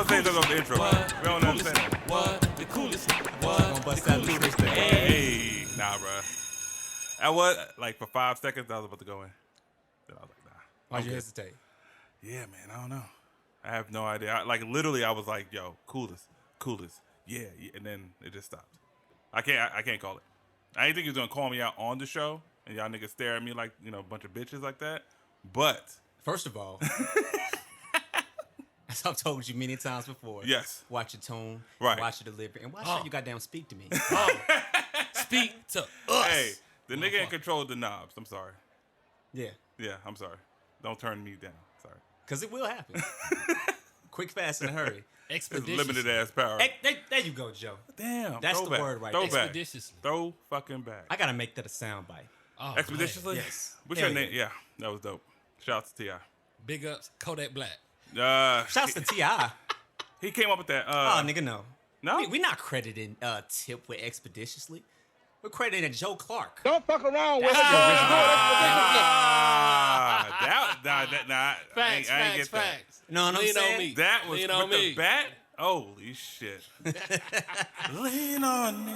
gonna say this on the intro. We don't understand that. What the coolest? What Gonna bust out the coolest thing. Hey, nah, bro. I was like for 5 seconds I was about to go in. Then I was like, nah. Why'd you hesitate? Yeah, man, I don't know. I have no idea. Literally, I was like, yo, coolest. Yeah, and then it just stopped. I can't call it. I didn't think he was gonna call me out on the show, and y'all niggas stare at me like, a bunch of bitches like that. But First of all, as I've told you many times before. Yes. Watch your tone. Right. Watch your delivery. And why should you goddamn speak to me? Speak to us. hey, the nigga ain't control the knobs. I'm sorry. Yeah. Yeah, I'm sorry. Don't turn me down. Sorry. Because it will happen. Quick, fast, in a hurry. It's Expeditious. limited ass power. Hey, there you go, Joe. Damn. That's the throwback. word right Throwback. there. Expeditiously. Throw fucking back. I got to make that a soundbite. Oh, Expeditiously? man. Yes. What's Hell your name? Yeah, that was dope. Shouts to T.I. Big ups. Kodak Black. Shouts to T.I. He came up with that. Oh, nigga, no. No? We're not crediting Tip with expeditiously. We're crediting Joe Clark. Don't fuck around with it. Facts, I ain't get that. facts. You know what I'm Lean saying? on me. That was Lean with on the me. bat? Holy shit. Lean on me.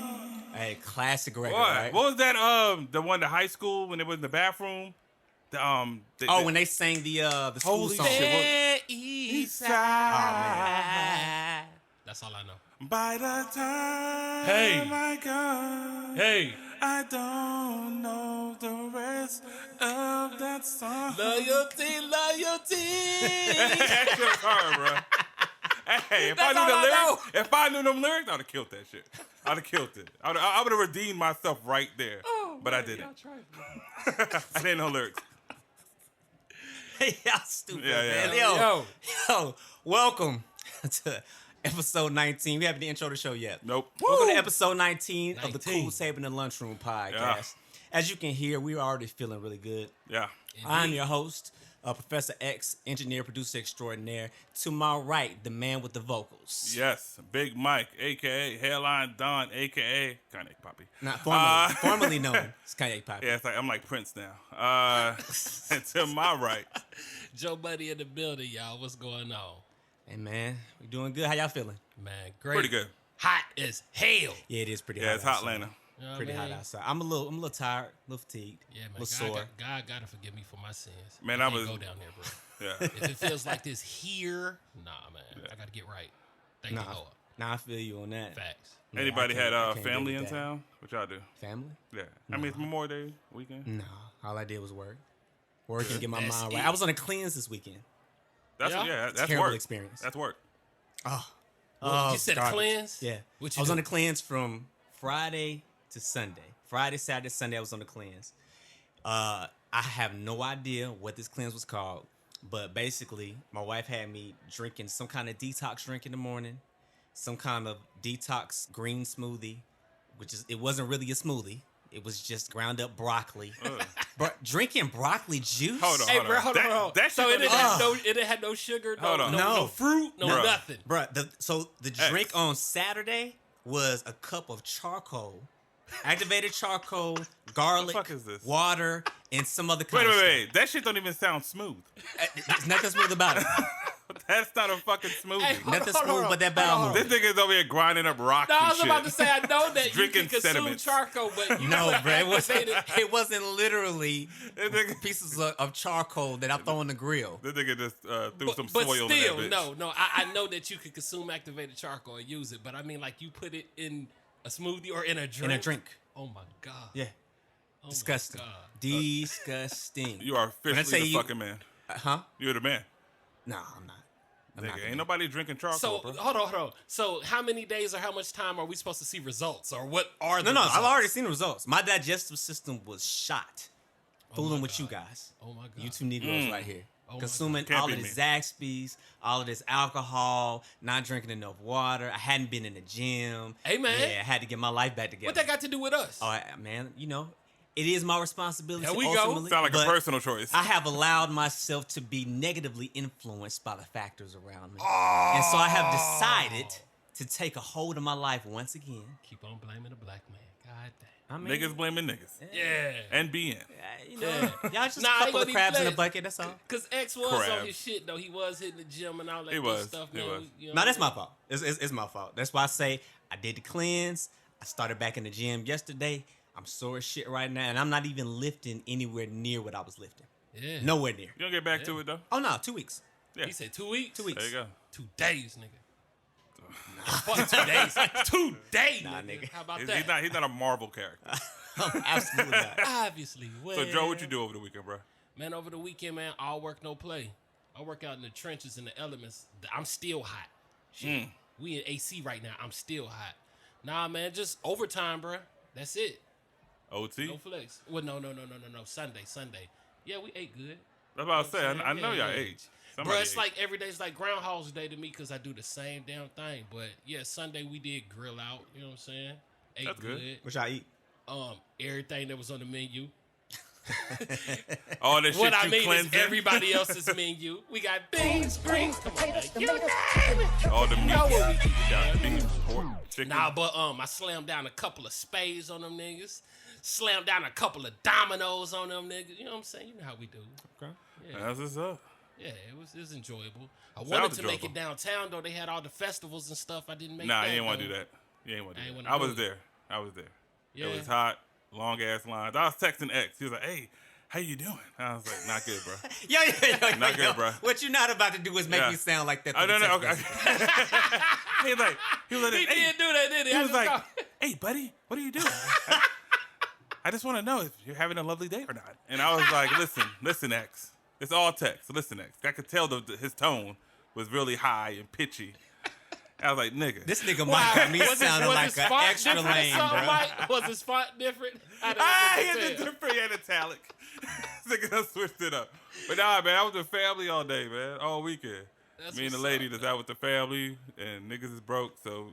Hey, classic record, What? right? What was that, the one to high school when it was in the bathroom? When they sang the school Holy song. shit. Fair East Side. That's all I know. By the time Hey. I go, Hey. I don't know the rest of that song. Loyalty. That shit was hard, bro. Hey, if That's I all knew I the know. lyrics, if I knew them lyrics, I'd have killed that shit. I'd have killed it. I would have redeemed myself right there. But I didn't. I didn't know lyrics. Hey, y'all stupid, Yeah, man. yeah. Yo, welcome to episode 19. We haven't the intro to the show yet. Nope. Welcome to episode 19 of the 19. Cool Table in the Lunchroom podcast. Yeah. As you can hear, we're already feeling really good. Yeah. I'm your host, Professor X, engineer, producer extraordinaire. To my right, the man with the vocals. Yes. Big Mike, a.k.a. Hairline Don, a.k.a. Kanye Poppy. Not formerly known as Kanye Poppy. Yeah, I'm like Prince now. And to my right, Joe Buddy in the building, y'all. What's going on? Hey, man, we doing good. How y'all feeling? Man, great. pretty good. Hot as hell. Yeah, it is pretty hot. Yeah, it's hot, outside. Lana. You know what Pretty I hot mean? outside. I'm a little tired, a little fatigued, Yeah, a man. little sore. God gotta forgive me for my sins. Man, I I can't was- go down there, bro. Yeah. If it feels like this here, nah, man. I gotta get right. Thank the Lord. Nah, I feel you on that. Facts. Yeah, Anybody I had can't deal family with in that. town? What y'all do? Family? Yeah. I mean, it's Memorial Day weekend. No, all I did was work. Work and get my That's mind it. right. I was on a cleanse this weekend. Yeah? That's Terrible work. experience. That's work. You said a garbage. cleanse? Yeah. What I you was do? on a cleanse from Friday to Sunday. Friday, Saturday, Sunday, I was on the cleanse. I have no idea what this cleanse was called, but basically, my wife had me drinking some kind of detox drink in the morning, some kind of detox green smoothie, it wasn't really a smoothie. It was just ground up broccoli. But drinking broccoli juice? Hold on. Hey, bro, hold on. That So shit it don't didn't have no sugar, Hold on. no fruit, no Bruh. nothing. Bruh, so the drink X. on Saturday was a cup of charcoal, activated charcoal, garlic, fuck is this? water, and some other kind of Wait. That shit don't even sound smooth. stuff. There's nothing smooth about it. That's not a fucking smoothie. Hey, Nothing hold smooth on. but that bowel This movement. nigga's over here grinding up rocks No, I and was shit. about to say, I know that you Drinking can consume sediments. charcoal, but you No, know bro, activated. it wasn't literally This nigga, pieces of charcoal that I throw on the grill. this nigga just threw some But soil still, in that bitch. no. I know that you could consume activated charcoal and use it, but I mean, like you put it in a smoothie or in a drink. In a drink. Oh my god. Yeah. Oh my Disgusting. God. Disgusting. You are When I officially say the you- fucking man. Huh? You're the man. No, I'm not. I'm not Nigga, the ain't man. nobody drinking charcoal, So bro. hold on. So how many days or how much time are we supposed to see results, or what are the No, results? I've already seen the results. My digestive system was shot. Fooling my with you God. guys. Oh my god. You two Negroes right here. Oh my Consuming Can't all be of this me. Zaxby's, all of this alcohol, not drinking enough water. I hadn't been in the gym. Hey, man. Yeah, I had to get my life back together. What that got to do with us? Oh, man, it is my responsibility. There we go. ultimately, Sound like a but personal choice. I have allowed myself to be negatively influenced by the factors around me. And so I have decided to take a hold of my life once again. Keep on blaming the black man. God damn. I mean, Niggas blaming niggas. Yeah. And being. you know, Yeah. y'all just Nah, a I ain't couple gonna of be crabs in a flex. bucket. That's all. Cause X was Crabs. on his shit though. He was hitting the gym and all that He good was. stuff. He Man, was. you know No, what that's I my mean? fault. It's my fault. That's why I say I did the cleanse. I started back in the gym yesterday. I'm sore as shit right now, and I'm not even lifting anywhere near what I was lifting. Yeah. Nowhere near. You gonna get back to it though? Oh no, 2 weeks. Yeah. He said 2 weeks. 2 weeks. There you go. 2 days, nigga. Fuck 2 days. 2 days, Nah, nigga. nigga. How about that? He's not a Marvel character. Absolutely not. Obviously. Well, So Joe, what you do over the weekend, bro? Man, over the weekend, man, all work, no play. I work out in the trenches and the elements. I'm still hot. Shit. We in AC right now. I'm still hot. Nah, man, just overtime, bro. That's it. OT? No flex. Well, no. Sunday. Yeah, we ate good. That's what I was saying. I know Yeah, y'all yeah. ate. Bro, Somebody it's ate. like every day's like Groundhog's Day to me because I do the same damn thing. But yeah, Sunday we did grill out. You know what I'm saying? Ate That's good. What y'all eat? Everything that was on the menu. all this shit What I you mean is cleansing. everybody else's menu. We got beans, greens, tomatoes, you name it. all the meat. know what we eat, got man. beef, pork, chicken. Nah, but I slammed down a couple of spades on them niggas. Slammed down a couple of dominoes on them niggas. You know what I'm saying? You know how we do. Okay. Yeah, That's what's up. yeah, it was enjoyable. I wanted to make enjoyable. it downtown though. They had all the festivals and stuff. I didn't make. Nah, that, you ain't want to though. do that. You ain't want to I do ain't that. wanna I do was it. there. I was there. Yeah. It was hot, long ass lines. I was texting X. He was like, "Hey, how you doing?" I was like, "Not good, bro." Yo. Not good, bro. What you're not about to do is make Yeah. me sound like that. I don't know. through Okay. the text message. he was like, He "Hey," did do that, did he? he I was just like, thought- "Hey, buddy, what are you doing?" I just want to know if you're having a lovely day or not. And I was like, listen, X. It's all text. Listen, X. I could tell his tone was really high and pitchy. I was like, nigga. This nigga Mike got me sounding like his an font extra different or lame, something, bro. Mike? Was his font different? I didn't he had understand. the different, he had italic. Nigga done switched it up. But nah, man, I was with family all day, man, all weekend. That's Me and the what's lady up, that's out with the family, and niggas is broke, so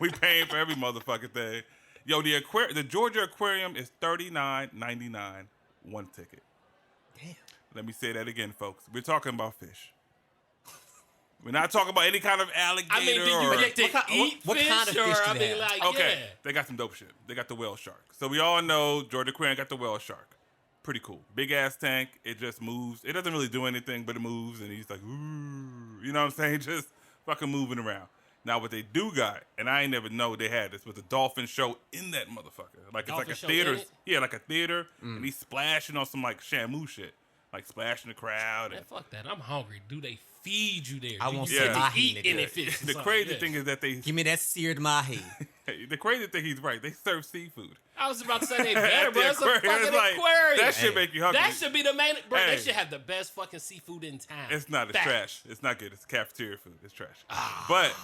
we paying for every motherfucking thing. Yo, the Georgia Aquarium is $39.99 one ticket. Damn. Let me say that again, folks. We're talking about fish. We're not talking about any kind of alligator. I mean, do you or, get to eat what fish, kind of or fish do I they mean, have? like, Okay, yeah. they got some dope shit. They got the whale shark. So we all know Georgia Aquarium got the whale shark. Pretty cool. Big ass tank. It just moves. It doesn't really do anything, but it moves, and he's like, ooh. You know what I'm saying? Just fucking moving around. Now, what they do got, and I ain't never know they had this, was a dolphin show in that motherfucker. Like, it's Dolphin like a show theater. in it? Yeah, like a theater, and he's splashing on some, like, Shamu shit. Like, splashing the crowd. Man, And fuck that. I'm hungry. Do they feed you there? I Do want you some get to mahi, eat nigga. any fish? or the something? crazy Yeah. thing is that they, Give me that seared mahi. the crazy thing, he's right. They serve seafood. I was about to say they better, At bro. the It's a aquarium, fucking it's like, aquarium. that shit Hey. make you hungry. That should be the main, bro. Hey. They should have the best fucking seafood in town. It's not. It's Fact. trash. It's not good. It's cafeteria food. It's trash. But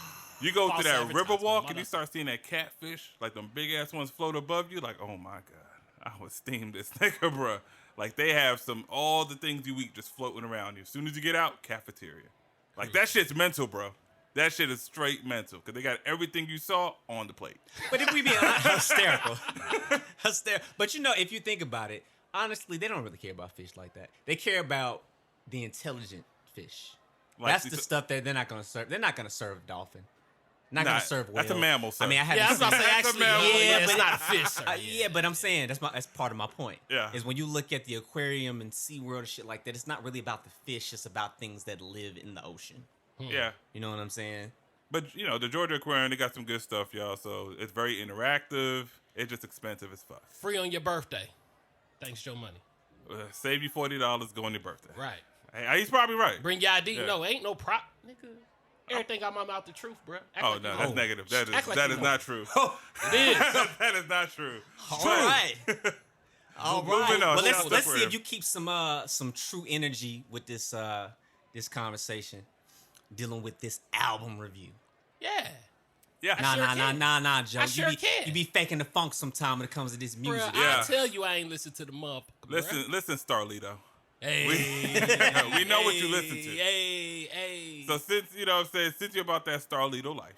you go False through that river advertisement, walk and mother- you start seeing that catfish, like them big ass ones float above you. Like, oh my god, I would steam this nigga, bro. Like they have all the things you eat just floating around you. As soon as you get out, cafeteria. Like that shit's mental, bro. That shit is straight mental because they got everything you saw on the plate. But if we be hysterical, but you know, if you think about it, honestly, they don't really care about fish like that. They care about the intelligent fish. Like That's these- the stuff that they're not gonna serve. They're not gonna serve dolphin. Not Nah, gonna serve whale. that's a mammal, sir. I mean, I Yeah, I was haven't about to say That's a actually, mammal. yeah, but it's not a fish, sir. yeah, but I'm saying that's part of my point. Yeah. Is when you look at the aquarium and SeaWorld and shit like that, it's not really about the fish. It's about things that live in the ocean. Yeah. You know what I'm saying? But you know, the Georgia Aquarium, they got some good stuff, y'all. So it's very interactive. It's just expensive as fuck. Free on your birthday. Thanks, Joe Money. Save you $40, go on your birthday. Right. Hey, he's probably right. Bring your ID. Yeah. No, ain't no prop, nigga. Everything out my mouth the truth, bro. Act Oh like no, you that's know. negative. That is Act like that you is know. not true. It is. That is not true. All right. All Moving right. on. Well, Shout let's out let's to see if Aquarium. you keep some true energy with this this conversation, dealing with this album review. Yeah. Yeah. Nah, sure nah, can. nah, Joe. I sure can. You be faking the funk sometime when it comes to this Bro, music. Yeah. I tell you I ain't listen to the motherfucker. Listen, Starlito. Hey. We know what you listen to. Hey. So since you know what I'm saying, since you're about that Starlito life,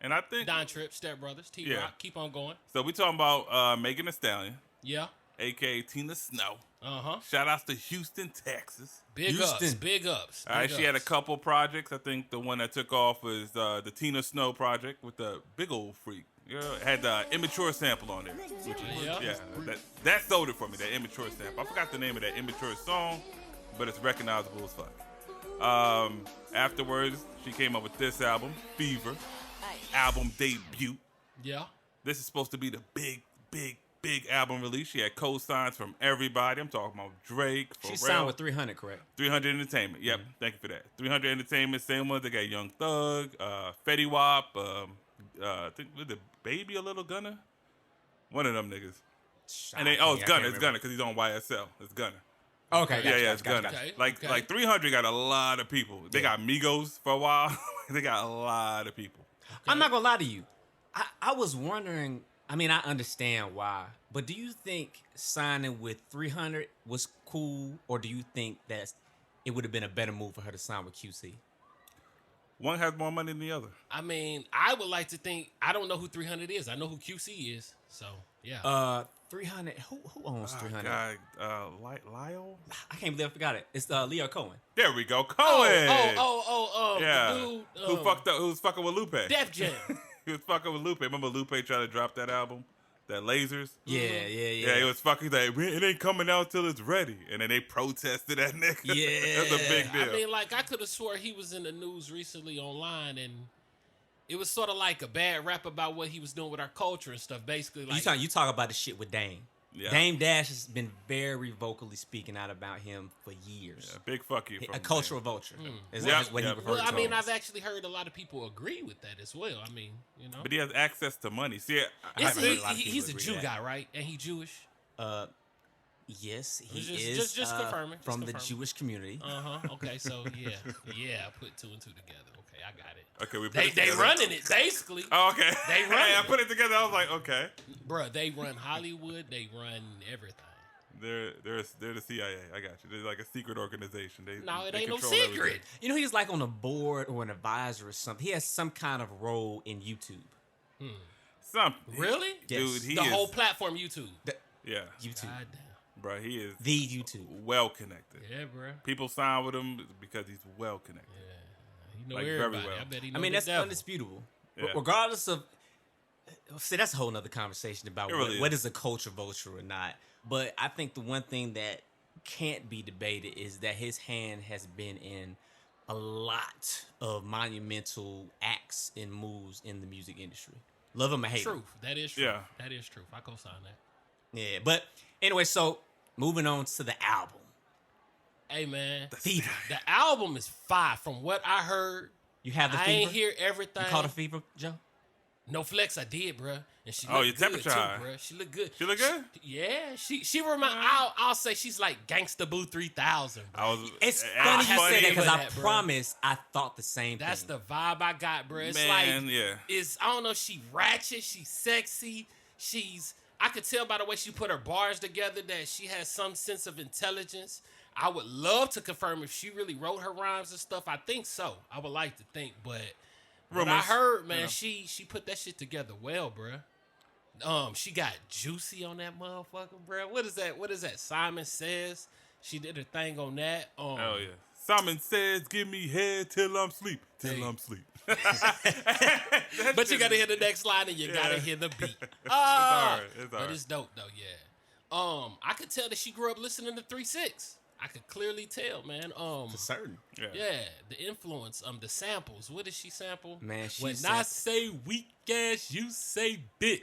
and I think Don Tripp, Step Brothers, T Rock. Yeah. Keep on going. so we talking about Megan Thee Stallion, Yeah. aka Tina Snow. Uh-huh. Shout outs to Houston, Texas. Big ups. Houston. Big ups. All right, big she had a ups. couple projects. I think the one that took off was the Tina Snow project with the big old freak Yeah, it had the immature sample on there. Which is, Yeah. that sold it for me, that immature sample. I forgot the name of that immature song, but it's recognizable as fuck. Afterwards, she came up with this album, Fever, album debut. Yeah. This is supposed to be the big album release. She had co-signs from everybody. I'm talking about Drake, Pharrell. She signed with 300, correct? 300 Entertainment. Yep, thank you for that. 300 Entertainment, same ones. They got Young Thug, Fetty Wap, I think with the Baby a Little Gunner. One of them niggas. And they, it's Gunner. It's Gunner because he's on YSL. It's Gunner. Okay, It's Gunner. Okay, Like 300 got a lot of people. They got Migos for a while. They got a lot of people. I'm not gonna lie to you. I was wondering. I mean, I understand why, but do you think signing with 300 was cool, or do you think that it would have been a better move for her to sign with QC? One has more money than the other. I mean, I would like to think. I don't know who 300 is. I know who QC is. So yeah. 300. Who owns 300? Lyle? I can't believe I forgot it. It's Leo Cohen. There we go, Cohen. Yeah. Yeah. The dude, Who fucked up? Who was fucking with Lupe? Def Jam. He was fucking with Lupe. Remember Lupe tried to drop that album, that Lasers? Yeah. Yeah, he was fucking like, it ain't coming out till it's ready. And then they protested that nigga. Yeah. That's a big deal. I mean, like, I could have swore he was in the news recently online, and it was sort of like a bad rap about what he was doing with our culture and stuff. Basically, like You talk about the shit with Dame. Yeah. Dame Dash has been very vocally speaking out about him for years. Yeah, big fuck you. A cultural vulture is Yeah, what he yeah. referred well, to. I mean, I've actually heard a lot of people agree with that as well. I mean, you know, But he has access to money. See, he's a Jew guy, right? And he Jewish. Yes, he Just- is. just confirming, from just the confirming. Jewish community. Okay, so yeah, put two and two together. Okay, I got it. okay, we put They it together. running it basically, Oh, okay. They run Hey, I it. put it together. I was like, okay. Bruh, they run Hollywood. They run everything. They're the CIA. I got you. They're like a secret organization. No, it they ain't no control secret. everything. You know, he's like on a board or an advisor or something. He has some kind of role in YouTube. Something. Really? Yes. Dude, he The is. whole platform, YouTube. Yeah. YouTube. God damn. Bro, he is The YouTube. well connected. Yeah, bruh. People sign with him because he's well connected. He know Like, very everybody. well. I bet he I know mean, the that's devil. undisputable. Yeah. Regardless of, see, that's a whole nother conversation about It really what is. is a culture vulture or not. But I think the one thing that can't be debated is that his hand has been in a lot of monumental acts and moves in the music industry. Love him or hate him. Truth. That is true. Yeah. That is truth. I co-sign that. Yeah, but anyway, so moving on to the album. Hey, man. Fever. The album is fire. From what I heard, You have the I fever? ain't hear everything. You caught a fever, Joe? No flex, I did, bruh. And she Oh, looked your good temperature too, high. bruh. She look good. She look good? Yeah, she remind. I'll say she's like Gangsta Boo 3000. Bruh. I was. It's it funny was you say that because I that, bro. promise I thought the same That's thing. the vibe I got, bruh. It's Man, like, yeah. It's I don't know. She ratchet. She's sexy. I could tell by the way she put her bars together that she has some sense of intelligence. I would love to confirm if she really wrote her rhymes and stuff. I think so. I would like to think, but what I Rumors, heard, man, you know. she put that shit together well, bruh. She got Juicy on that motherfucker, bruh. What is that? What is that? Simon Says she did her thing on that. Oh yeah. Simon Says, "Give me head till I'm sleep, till Hey. I'm sleep." But you gotta hear the next line and you gotta hear the beat. It's hard. It's But hard. it's dope though, yeah. I could tell that she grew up listening to 3-6. I could clearly tell, man. For certain. Yeah, the influence, the samples. What did she sample? Man, she when I sampled- say weak ass, you say bit.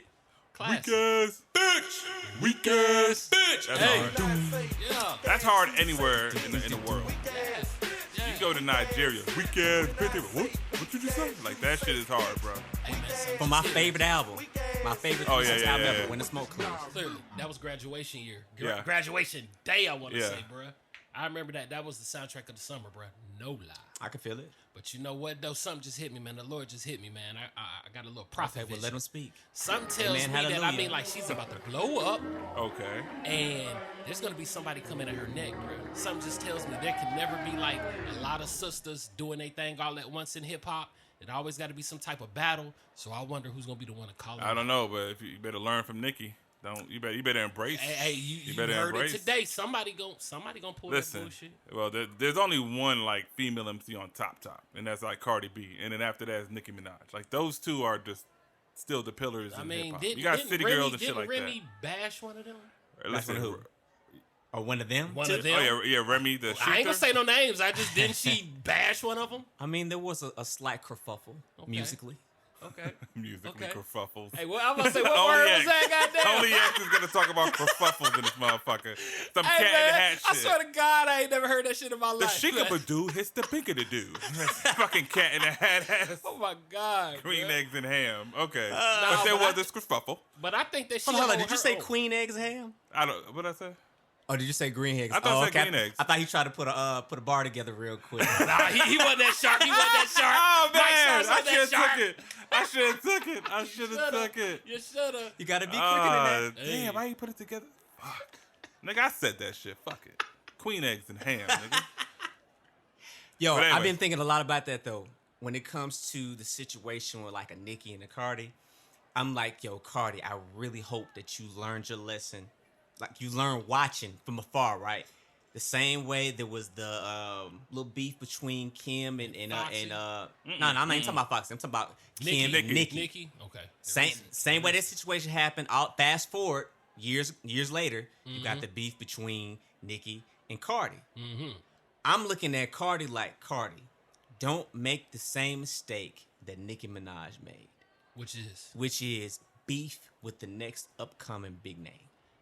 Classic. Weak ass bitch. Weak ass bitch. That's Hey. hard. Yeah. That's hard anywhere in the world. Yeah. You go to Nigeria, weak ass bitch. What you just say? Like that shit is hard, bro. Hey, man, so For my just favorite album. My favorite Oh, yeah, 3-6 yeah, album yeah, ever, yeah. When the Smoke Clears. clearly that was graduation year. Yeah. Graduation day, I want to Yeah. say, bruh. I remember that. That was the soundtrack of the summer, bruh. No lie. I can feel it. But you know what, though? Something just hit me, man. The Lord just hit me, man. I got a little prophet Okay, well, vision. let him speak. Something tells Amen, me that, I hallelujah. mean, like, she's about to blow up, Okay. and there's going to be somebody coming at her neck, bro. Something just tells me there can never be, like, a lot of sisters doing their thing all at once in hip-hop. It always got to be some type of battle, so I wonder who's going to be the one to call her. I don't know, but if you better learn from Nikki. You better embrace. Hey, you better heard embrace. it today. Somebody gonna pull that Listen, bullshit. well, there's only one like female MC on top, and that's like Cardi B, and then after that is Nicki Minaj. Like those two are just still the pillars I in mean, hip hop. didn't, You got didn't City Remy, Girls and shit didn't like Remy bash one of them? that. That's Listen, one of who? Or one of them? One too? of them. Oh yeah, Remy the shooter. I ain't gonna say no names. I just didn't she bash one of them? I mean, there was a slight kerfuffle musically. Okay. Musically Okay. kerfuffles. Hey, well, I'm gonna say what Only word X. was that? Goddamn. Only X is gonna talk about kerfuffles in this motherfucker. Some Hey, cat in the man, hat I shit. swear to God, I ain't never heard that shit in my The life. man. shikabadoo hits the pinkadoo. Fucking cat in the hat ass. Oh my God. Green man. eggs and ham. Okay. Nah, but there but was a kerfuffle. But I think that she. Hold on, on did you her say own. queen eggs and ham? I don't. What I say? Oh, did you say green eggs? I thought oh, you said green eggs. I thought he tried to put a bar together real quick. Nah, he wasn't that sharp. He wasn't that sharp. Oh man, Mike Sauce I wasn't should have that sharp. took it. I should have took it. I should have Shoulda. took it. You shoulda. You gotta be quicker than that. Damn, why you put it together? Fuck. Nigga, I said that shit. Fuck it. Queen eggs and ham, nigga. Yo, But I've anyway. been thinking a lot about that though. When it comes to the situation with like a Nicki and a Cardi, I'm like, yo, Cardi, I really hope that you learned your lesson. Like you learned watching from afar, right? The same way there was the little beef between Kim and Foxy? no, I'm not even talking about Foxy. I'm talking about Kim and Nicki. Nikki. Okay. Same way that situation happened. Fast forward years later, you got the beef between Nicki and Cardi. Mm-hmm. I'm looking at Cardi like, Cardi, don't make the same mistake that Nicki Minaj made, which is beef with the next upcoming big name.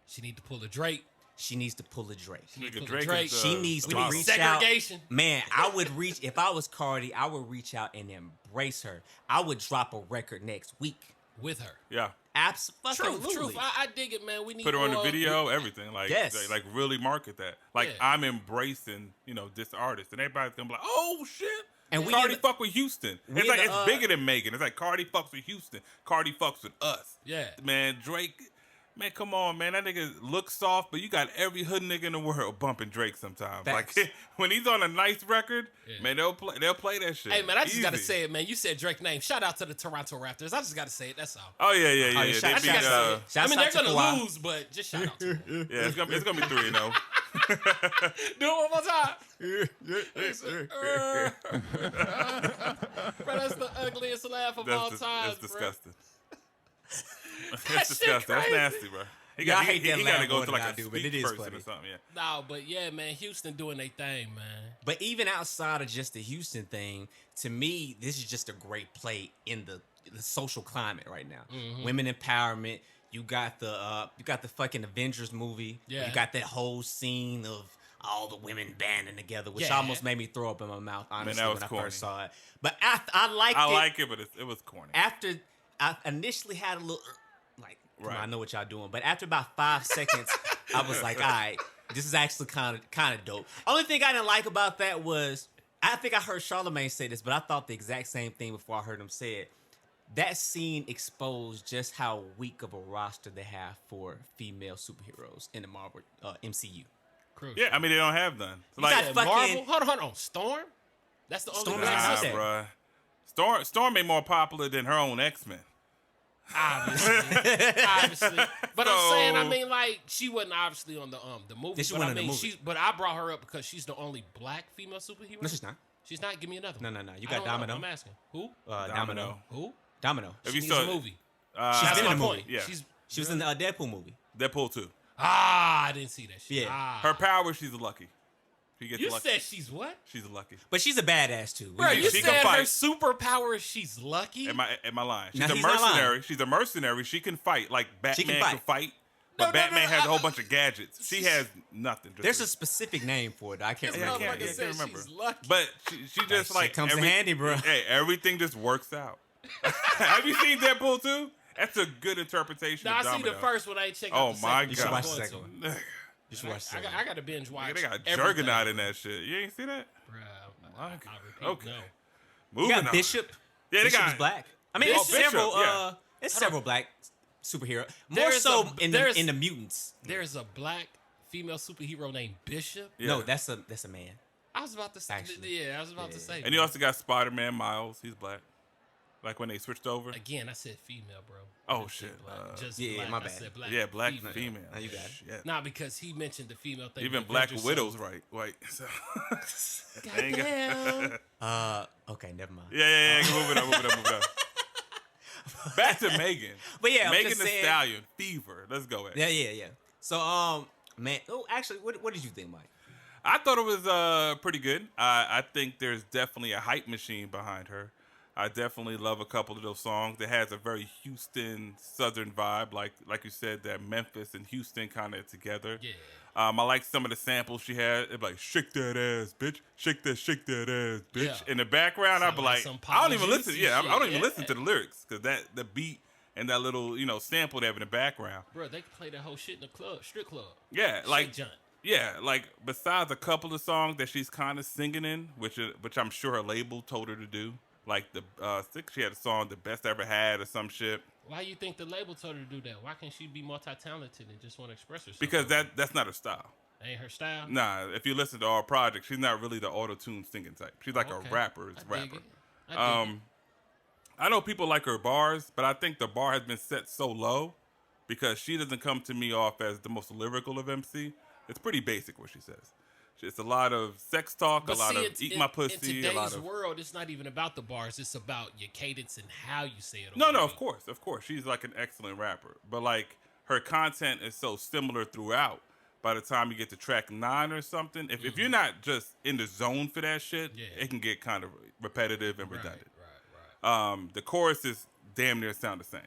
She need to pull a Drake. She needs to pull a Drake. Nigga, Drake. Drake is, She needs the to model. reach Segregation. out. Man, I would reach, if I was Cardi, I would reach out and embrace her. I would drop a record next week. With her. Yeah. Absolutely. Truth. I dig it, man. We need Put her on the more- video, everything. Like, Yes. like really market that. Like, Yeah. I'm embracing, this artist. And everybody's gonna be like, oh shit. And we Cardi in the- fuck with Houston. we It's in like the, it's bigger than Megan. It's like Cardi fucks with Houston. Cardi fucks with us. Yeah. Man, Drake. Man, come on, man. That nigga looks soft, but you got every hood nigga in the world bumping Drake sometimes. Facts. Like when he's on a nice record, Yeah. man, they'll play that shit. Hey, man, I just got to Easy. say it, man. You said Drake name. Shout out to the Toronto Raptors. I just got to say it. That's all. Oh yeah. Oh, yeah, They shout- beat, shout- uh, shout- I mean, out they're to going Kawhi. to lose, but just shout out to them. yeah, it's gonna be 3-0. Do it one more time. Bro, that's the ugliest laugh of all time. That's disgusting. That That's shit disgusting. That's crazy. nasty, bro. He Yeah, got I hate that he laugh got to go more to than like I a do, but speech it is person funny. or something. Yeah. No, but yeah, man, Houston doing their thing, man. But even outside of just the Houston thing, to me, this is just a great play in the social climate right now. Mm-hmm. Women empowerment. You got the fucking Avengers movie. Yeah. You got that whole scene of all the women banding together, which Yeah. almost made me throw up in my mouth, honestly, that was when I corny. first saw it. But I liked I it. like it, but it was corny. After I initially had a little like, come on, Right. I know what y'all doing, but after about 5 seconds, I was like, all right, this is actually kind of dope. Only thing I didn't like about that was, I think I heard Charlamagne say this, but I thought the exact same thing before I heard him say it. That scene exposed just how weak of a roster they have for female superheroes in the Marvel MCU. Crucial. Yeah, I mean they don't have none. So, You like, got fucking- Marvel? Hold on. Storm? That's the only Storm one is I out see. there. bruh. Storm ain't more popular than her own X-Men. Obviously. But I'm So- saying, I mean, like, she wasn't obviously on the movie. Yeah, she but wasn't I in the mean, movie. but I brought her up because she's the only black female superhero. No, she's not. She's not. Give me another one. No. You I got don't know. Domino. I'm asking. Who? Domino. Who? Domino. If She you needs saw a movie. She's That's been my in the movie. point. Yeah. She was in the Deadpool movie. Deadpool 2. I didn't see that shit. Yeah. Ah. Her power, she's lucky. She gets You lucky. said she's what? She's lucky. But she's a badass too. Bro, you she said can her fight. superpower is she's lucky? Am I lying? She's No, a he's not lying. mercenary. She's a mercenary. She can fight. Like Batman can fight. But No, Batman has a whole I- bunch of gadgets. She has nothing. Just There's a specific name for it. I can't This Yeah, I remember. can't- motherfucker yeah, said remember. she's lucky. But she just shit like comes in handy, bro. Hey, everything just works out. Have you seen Deadpool 2? That's a good interpretation. Now, I of see Domino. the first one. I ain't checked Oh out the my second. You should God. watch the I'm going second to. one. You should watch the second I got to binge watch. Nigga, they got everything. Juggernaut in that shit. You ain't see that? Bruh, My I God. repeat, Okay. no. You Moving got on. Bishop. Yeah, they Bishop got is black. I mean, Oh, it's Bishop, several. yeah. It's several black superheroes. More There's so a- in there's- the mutants. There's a black female superhero named Bishop. Yeah. No, that's a man. I was about to say. Actually. Yeah, I was about to say. And you also got Spider-Man Miles. He's black. Like when they switched over. Again, I said female, bro. Oh, I didn't say shit. black. Just yeah, black. my I bad. said black. Yeah, black and female. Now you got it. Shit. Nah, because he mentioned the female thing. Even with Black Avengers, Widow's so- right. Wait. So. Goddamn. Okay, never mind. Yeah. Moving on. back to Megan. But yeah, I'm Megan just Thee saying- Stallion, Fever. Let's go ahead. Yeah. So man, actually, what did you think, Mike? I thought it was pretty good. I think there's definitely a hype machine behind her. I definitely love a couple of those songs. That has a very Houston Southern vibe, like you said, that Memphis and Houston kind of together. Yeah. I like some of the samples she had. It'd be like, shake that ass, bitch. Shake that ass, bitch. Yeah. In the background, I'd be like, some I don't even Papa listen. Juicy Yeah, I shit, don't even yeah. listen to the lyrics because the beat and that little, sample they have in the background. Bro, they can play that whole shit in the club, strip club. Yeah, like Shit junk. yeah, like besides a couple of songs that she's kind of singing in, which I'm sure her label told her to do. Like I think she had a song "The Best I Ever Had" or some shit. Why you think the label told her to do that? Why can't she be multi-talented and just want to express herself? Because that's not her style. Ain't her style. Nah, if you listen to all projects, she's not really the auto-tune singing type. She's like Okay. a rapper's I dig rapper. it. I dig it. I know people like her bars, but I think the bar has been set so low because she doesn't come to me off as the most lyrical of MC. It's pretty basic what she says. It's a lot of sex talk, a lot of eat my pussy, in a lot today's of world, it's not even about the bars. It's about your cadence and how you say it. No, over of the beat. course. She's like an excellent rapper. But like her content is so similar throughout. By the time you get to track 9 or something, if you're not just in the zone for that shit, Yeah. it can get kind of repetitive and Right, redundant. right. The chorus is damn near sound the same.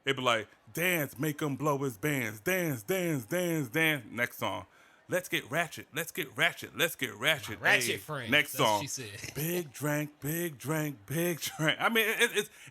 It'd be like, dance, make him blow his bands. Dance, dance, dance, dance. Next song. Let's get ratchet. Let's get ratchet. Let's get ratchet. Ratchet Hey. friends. Next That's what song. she said. Big drink, big drink, big drink. I mean,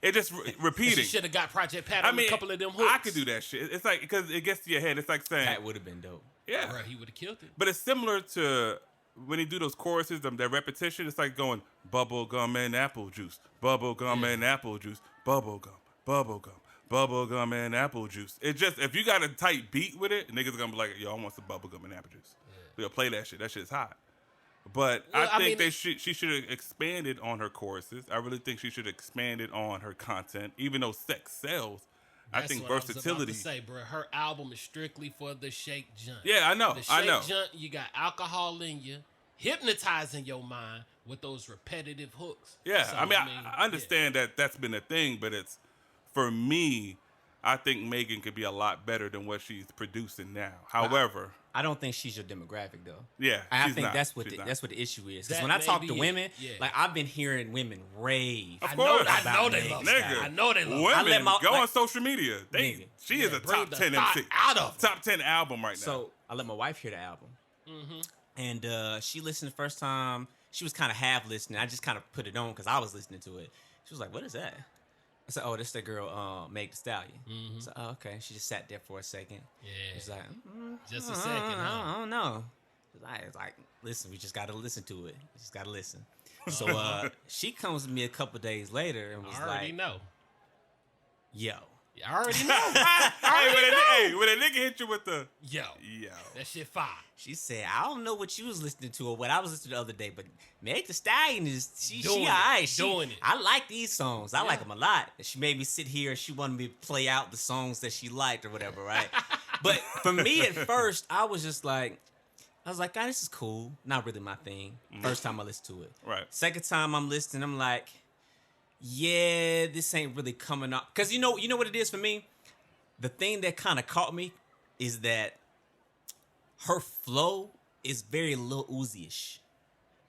it just repeating. She should have got Project Pat I on mean, a couple of them hooks. I could do that shit. It's like, because it gets to your head. It's like saying, That would have been dope. yeah. Bro, he would have killed it. But it's similar to when you do those choruses, that repetition. It's like going bubble gum and apple juice, bubble gum and apple juice, bubble gum, bubble gum, bubble gum and apple juice. It just, if you got a tight beat with it, niggas gonna be like, yo, I want some bubble gum and apple juice. We'll play that shit. That shit's hot. But Well, I I think mean, she should have expanded on her choruses. I really think she should have expanded on her content. Even though sex sells, I That's think what versatility. I was about to say, bro, her album is strictly for the shake junk. Yeah, I know. The shake I know. junk, you got alcohol in you, hypnotizing your mind with those repetitive hooks. Yeah, So, I mean, I understand that that's been a thing, but it's, for me, I think Megan could be a lot better than what she's producing now. However, I don't think she's your demographic though. yeah, I she's think not. that's what She's not. that's what the issue is. Because That when I talk may to be women, it, yeah. like I've been hearing women rave. Of I course. know they About love Megan. Sky. I know they love Women I let my- go like- on social media. Nigga. She is Yeah, a bring top the 10 thought MC. out of Top 10 album right now. So I let my wife hear the album, and she listened the first time. She was kind of half listening. I just kind of put it on because I was listening to it. She was like, "What is that?" I said, "Oh, this the girl, Meg Thee Stallion." So, oh, okay. She just sat there for a second. Yeah. She's like, Just a second, huh? I don't know. It's like, listen, we just got to listen to it. We just got to listen. So she comes to me a couple days later and was I already like, know. yo. I already know. when a nigga hit you with the Yo, yo, that shit fire. She said, I don't know what you was listening to or what I was listening to the other day, but Meg Thee Stallion is, she Doing it, all right. doing it. I like these songs. I Yeah. like them a lot. And she made me sit here and she wanted me to play out the songs that she liked or whatever, right? But for me at first, I was just like, God, this is cool. Not really my thing. First time I listened to it. Right. Second time I'm listening, I'm like, yeah, this ain't really coming up. Because you know what it is for me? The thing that kind of caught me is that her flow is very Lil Uzi-ish.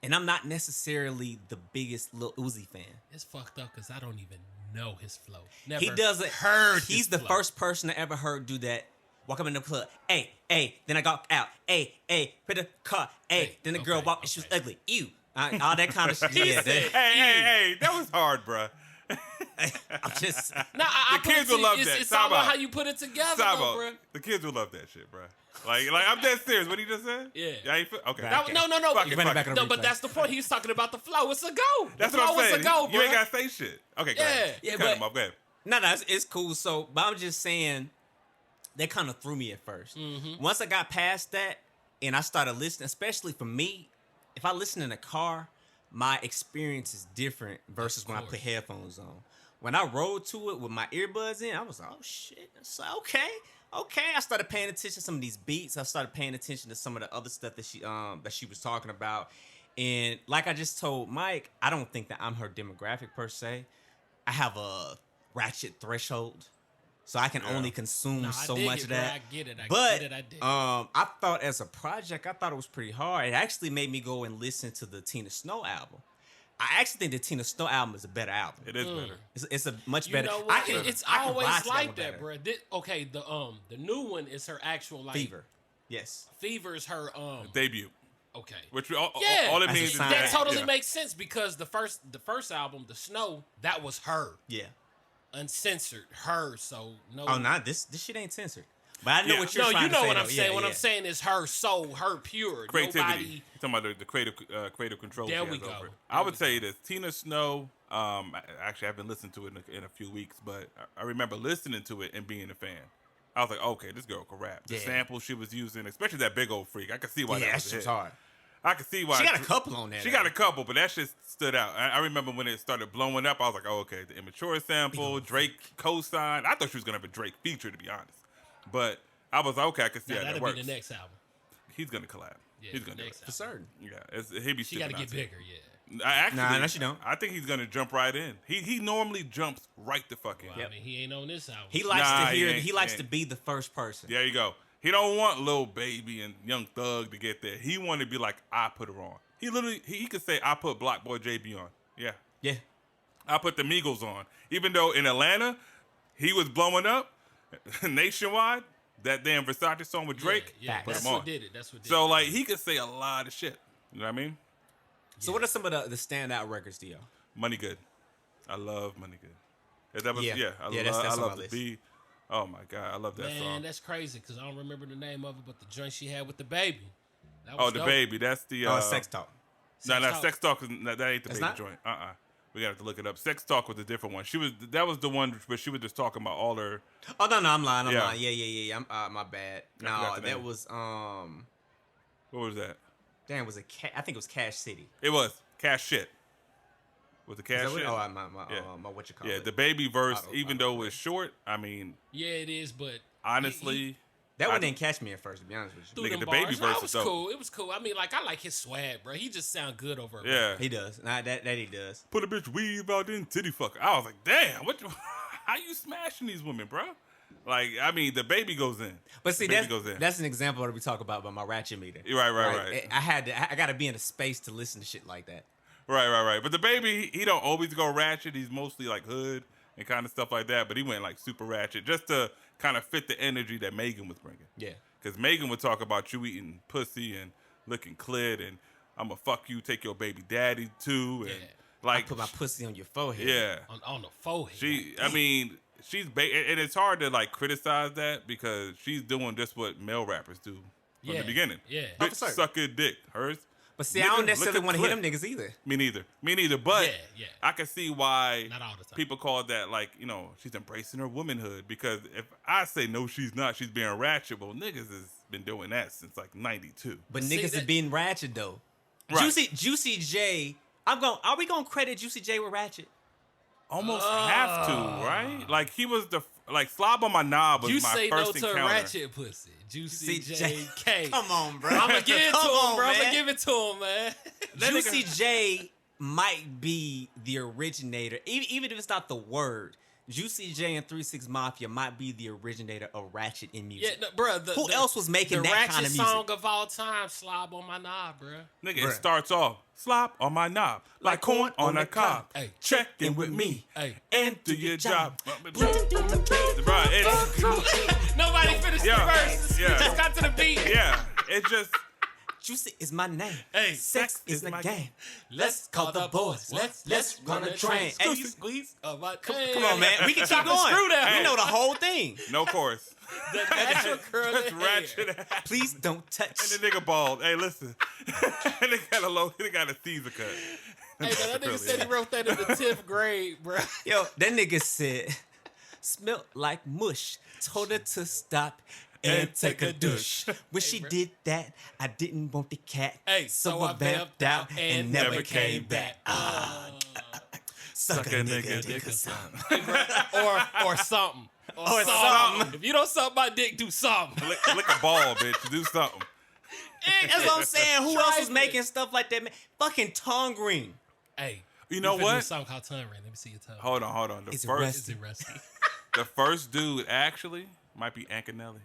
And I'm not necessarily the biggest Lil Uzi fan. It's fucked up because I don't even know his flow. Never He doesn't. heard He's his the flow. first person I ever heard do that. Walk up in the club, hey, then I got out, hey, put the car, Hey, then the girl okay, walked, and she was okay. ugly, all that kind of shit. Yeah, hey, that was hard, bruh. I'm just, Nah, I The put kids it will love it's, that. It's Time all about out. how you put it together, Time though, out. bro. The kids will love that shit, bruh. Like I'm dead serious. What he just said? Yeah. I ain't feel, okay. Right. That was, no. Fuck it, Run it fuck back it. on No, replay. but that's the point. He was talking about the flow. It's a go. That's the what flow I'm saying. is a go, You bro. ain't gotta say shit. Okay, go ahead. Yeah, Cut but- him off. Go ahead. no, it's cool. So, but I'm just saying, that kind of threw me at 1st. Once I got past that and I started listening, especially for me, if I listen in a car, my experience is different versus when I put headphones on. When I rode to it with my earbuds in, I was like, oh shit. It's like, okay. I started paying attention to some of these beats. I started paying attention to some of the other stuff that she was talking about. And like I just told Mike, I don't think that I'm her demographic per se. I have a ratchet threshold, so I can only consume so much of bro. that. I get it. I But get it. I thought as a project, I thought it was pretty hard. It actually made me go and listen to the Tina Snow album. I actually think the Tina Snow album is a better album. It is better. It's a much You better. know what? It's always watch like one that, better. bro. Okay, the new one is her actual like Fever. Yes. Fever is her Debut. Okay. Which Yeah, all it That's a means is sign. that totally yeah. makes sense because the first album, The Snow, that was her, Yeah. uncensored, her. So no. Oh, nah, this shit ain't censored. But I know Yeah. what you're No, trying you to know say. what I'm though. saying. Yeah, What yeah. I'm saying is her soul, her pure. Creativity. Nobody. You're talking about the creative control. There she we has go. over it. There I would we say this. Tina Snow. Actually, I haven't listened to it in a few weeks, but I remember listening to it and being a fan. I was like, okay, this girl can rap. The Yeah. sample she was using, especially that big old freak, I could see why Yeah, that that was a shit's hit. hard. I could see why. She got a couple on that. She got a couple, but that shit stood out. I remember when it started blowing up, I was like, oh, okay, the immature sample, Drake co-sign. I thought she was going to have a Drake feature, to be honest. But I was like, okay, I can see Now, how that that'll works. be the next album. He's going to collab. Yeah, He's going to do next it. For album. certain. Yeah, he'd be She got to stupid get not to. bigger. Yeah. Actually, no, she don't. I think he's going to jump right in. He normally jumps right the fuck in. Well, I mean, he ain't on this album. He likes Nah, to hear. he ain't- He likes he to ain't. be the first person. There you go. He don't want Lil Baby and Young Thug to get there. He want to be like, I put her on. He literally, he could say, I put Block Boy JB on. Yeah. Yeah. I put the Migos on. Even though in Atlanta, he was blowing up nationwide, that damn Versace song with Drake, Yeah, put that's him what on. did it. That's what did So, it. like, he could say a lot of shit. You know what I mean? So what are some of the standout records to y'all? Money Good. I love Money Good. Is that what, Yeah. yeah, Yeah, that's I on love my the list. beat. Oh, my God. I love that Man, song. that's crazy because I don't remember the name of it, but the joint she had with the baby. That Oh, was the dope. Baby. That's the... Sex Talk. No, Sex Talk. Sex Talk is that ain't the That's baby not? joint. We gotta have to look it up. Sex Talk was a different one. That was the one where she was just talking about all her. Oh no, I'm lying. I'm Yeah. lying. Yeah. I'm my bad. No, forgot the that name. was What was that? damn, was it I think it was Cash City. It was Cash Shit. Was the Is Cash that what- Shit? Oh, Yeah. my what you call Yeah, it? the baby verse, I don't- even I don't though know. it's short, I mean, Yeah, it is, but honestly, That one I- didn't catch me at first, to be honest with you. through Nigga, them the bars. baby No, verse it is was dope. cool. It was cool. I mean, like, I like his swag, bro. He just sound good over. yeah. He does. Nah, that he does. Put a bitch weave out in titty fucker. I was like, damn, how you smashing these women, bro? Like, I mean, the baby goes in. But see, The baby goes in. that's an example that we talk about by my ratchet meter. Right. I got to be in a space to listen to shit like that. Right. But the baby, he don't always go ratchet. He's mostly like hood and kind of stuff like that. But he went like super ratchet just to kind of fit the energy that Megan was bringing. Yeah. Because Megan would talk about you eating pussy and looking clit and I'm going to fuck you, take your baby daddy too. And Yeah. like, Put my pussy on your forehead. yeah. on the forehead. I mean, and it's hard to like criticize that because she's doing just what male rappers do from Yeah, the beginning. yeah. Bitch, for certain. suck a dick. Hers. But see, Nigga, I don't look necessarily at want to hit clit. them niggas either. Me neither. But Yeah. I can see why Not all the time. people call that like, you know, she's embracing her womanhood. Because if I say no, she's not, she's being ratchet. Well, niggas has been doing that since like 92. But See, niggas that- are being ratchet though. Right. Juicy J. Are we gonna credit Juicy J with ratchet? Almost have to, right? Like he was like Slob on My Knob was You my say first no to encounter. ratchet pussy. Juicy Juicy J.K. Come on, bro. I'm going to give it to Come him, on, bro. I'm going man. to give it to him, man. Juicy J might be the originator, even if it's not the word. Juicy J and 3-6 Mafia might be the originator of ratchet in Yeah, music. no, bro. Who else was making the that ratchet kind of music? song of all time? Slob on my knob, bro. Nigga, Bruh. it starts off slop on my knob, like corn on a cob. Hey. Check in with me, Hey. and do your job. Bruh. Bruh, it's, Nobody finished Yeah, the verse. yeah. We just got to the beat. yeah, it just Juicy is my name. Hey, Sex is the my game. Let's call the boys. Let's run a train. Hey, Squeeze of my Come on, man. We can keep Chop the going. screw down. We know the whole thing. no chorus. The natural curly Just hair. ratchet ass. Please don't touch. And the nigga bald. Hey, listen. They got a Caesar cut. Hey, man, that nigga said he wrote that in the 10th grade, bro. Yo, that nigga said, smelled like mush. Told her to stop and take a douche. When she bro. did that, I didn't want the cat. Hey, so I vamped out and never came back. Suck a nigga dick or something. Or something. Or something. If you don't suck my dick, do something. Lick a ball, bitch. Do something. That's what I'm saying. Who else was Trifling. making stuff like that, man? Fucking Tongue Ring. Hey, You know Do a what? song called Tongue Ring. Let me see your tongue. Hold on. Is it Is it rusty? The first dude actually might be Ancanelli.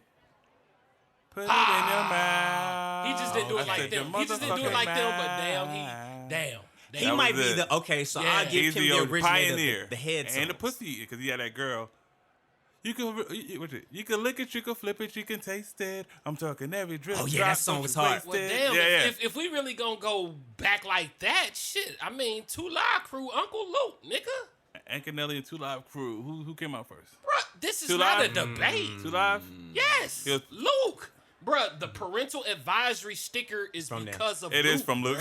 Put it in your mouth. He just didn't do it I like said, them. "Your He just didn't do it like them, but motherfucking damn. He That might was be it. the okay. So Yeah. I'll give He's him the the originator, pioneer, the head and the songs. pussy, because he had that girl. You can lick it, you can flip it, you can taste it. I'm talking every drip. Oh, yeah, drop, that song don't was you hard. waste Well, it. damn, Yeah. if we really gonna go back like that, shit. I mean, 2 Live Crew, Uncle Luke, nigga. Ancanelli and 2 Live Crew. Who came out first? Bruh, this is 2 not Live? a debate. 2 Live. Yes, It was- Luke. Bruh, the parental advisory sticker is From them. because of It Luke. is from Luke.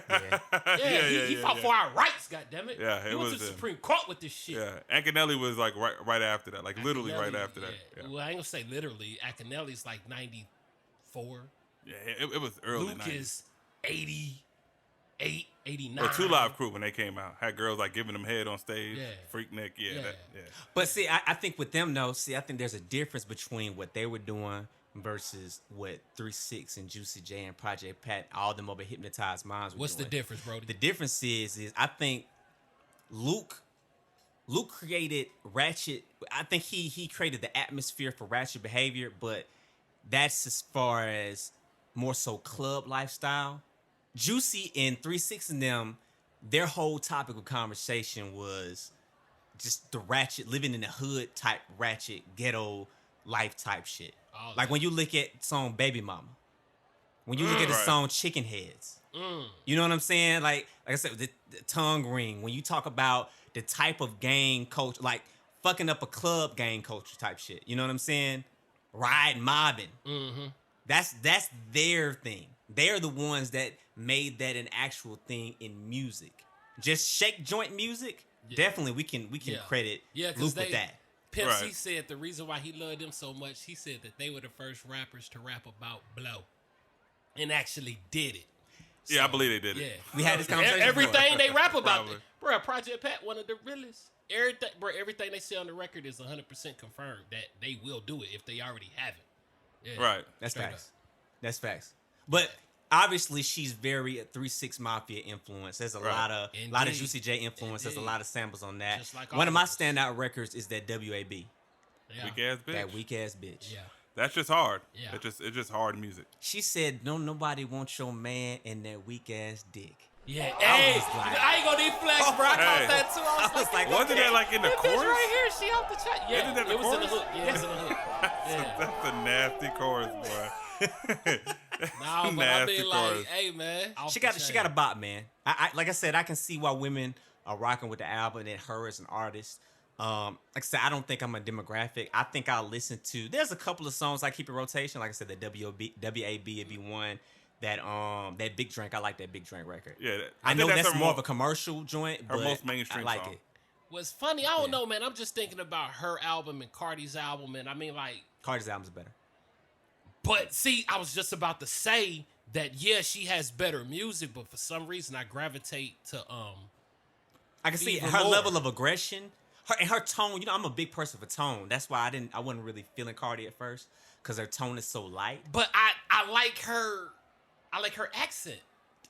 Yeah, he fought for our rights, goddammit. Yeah, he it went was to the him. Supreme Court with this shit. Yeah, Ancanelli was like right after that, like literally right Akinelli, after that. Yeah, Well, I ain't gonna say literally. Akinelli's like 94. yeah it was early Luke 90s. is 88, 89. Or 2 Live Crew when they came out had girls like giving them head on stage, Yeah. Freaknik, yeah. But see, I think with them though, I think there's a difference between what they were doing versus what 3-6 and Juicy J and Project Pat, all them over Hypnotized Minds were What's the doing. difference, Brody? The difference is I think Luke created ratchet. I think he created the atmosphere for ratchet behavior, but that's as far as more so club lifestyle. Juicy and 3-6 and them, their whole topic of conversation was just the ratchet, living in the hood type ratchet ghetto life type shit. All Like that. when you look at song Baby Mama, when you look at the Right. song Chicken Heads, you know what I'm saying? Like I said, the tongue ring. When you talk about the type of gang culture, like fucking up a club gang culture type shit. You know what I'm saying? Ride mobbing. Mm-hmm. That's their thing. They're the ones that made that an actual thing in music. Just shake joint music. Yeah. Definitely, we can Yeah. credit Yeah, Luke because with that. Pimp C Right. said the reason why he loved them so much, he said that they were the first rappers to rap about blow and actually did it. Yeah, I So, believe they did Yeah. it. We had this conversation Everything they rap about. Probably. Bro, Project Pat, one of the realest. Everything they say on the record is 100% confirmed that they will do it if they already haven't. Yeah. Right. That's Straight facts. That's facts. But obviously, she's very 3-6 Mafia influence. There's a Right. lot of Indeed. Juicy J influence. There's a Indeed. lot of samples on that. Just like One of my all of us. standout records is that WAB. Yeah. Weak ass bitch. That weak ass bitch. Yeah. That's just hard. Yeah. It's just hard music. She said, "No, nobody wants your man and that weak ass dick." Yeah. I Hey, was like- I ain't gonna need flex, bro. I Hey. caught that too. I was like, Wasn't that like in the that bitch chorus? right here, she off the chat. Yeah, Isn't that the it was in the chorus? hook. Yeah, it was in the hook. Yeah. That's a nasty chorus, boy. Nah, but I Nasty mean, like, chorus. hey, man. off She the got chain. a bop, man. I like I said, I can see why women are rocking with the album and her as an artist. Like I said, I don't think I'm a demographic. I think I'll listen to. There's a couple of songs I keep in rotation. Like I said, the WAB would be one. That Big Drink, I like that Big Drink record. Yeah, I know think that's her more of a commercial joint, her but most mainstream I like song. it. What's funny, I don't Yeah. know, man. I'm just thinking about her album and Cardi's album, and I mean, like, Cardi's album's better. but see, I was just about to say that, yeah, she has better music, but for some reason, I gravitate to I can see Even her more. level of aggression, her tone. You know, I'm a big person for tone. That's why I wasn't really feeling Cardi at first because her tone is so light. But I like her. I like her accent.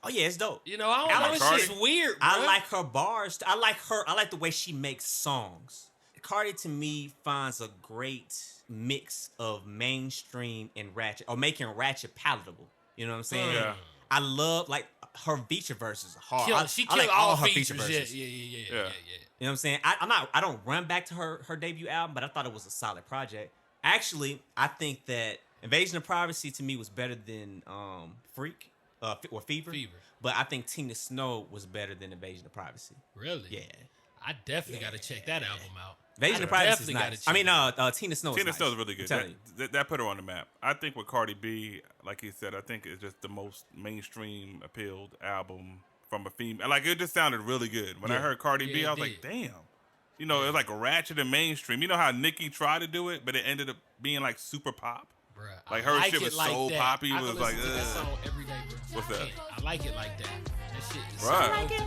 Oh yeah, it's dope. You know, I don't I know. like It's Cardi. just weird. I bruh. like her bars. I like the way she makes songs. Cardi to me finds a great mix of mainstream and ratchet, or making ratchet palatable. You know what I'm saying? Yeah. I love like her feature verses are hard. Kill, she I killed like all her features. feature verses. Yeah. You know what I'm saying? I don't run back to her debut album, but I thought it was a solid project. Actually, I think that Invasion of Privacy to me was better than Freak or Fever. Fever. But I think Tina Snow was better than Invasion of Privacy. Really? Yeah. I definitely got to check that album out. Invasion I of Privacy is definitely gotta nice. check I mean, it Tina Snow. Tina is Snow's nice. really I'm good. telling you. That put her on the map. I think with Cardi B, like he said, I think it's just the most mainstream appealed album from a female. Like it just sounded really good. When I Yeah. heard Cardi Yeah, B, I it was like, did. damn. You know, it was like ratchet and mainstream. You know how Nicki tried to do it, but it ended up being like super pop. Bruh, Like, I her shit it was like so that. poppy, I it can was like, listen to that ugh. song every day, bro. What's that? I like it like that. That shit is Bruh. so dope.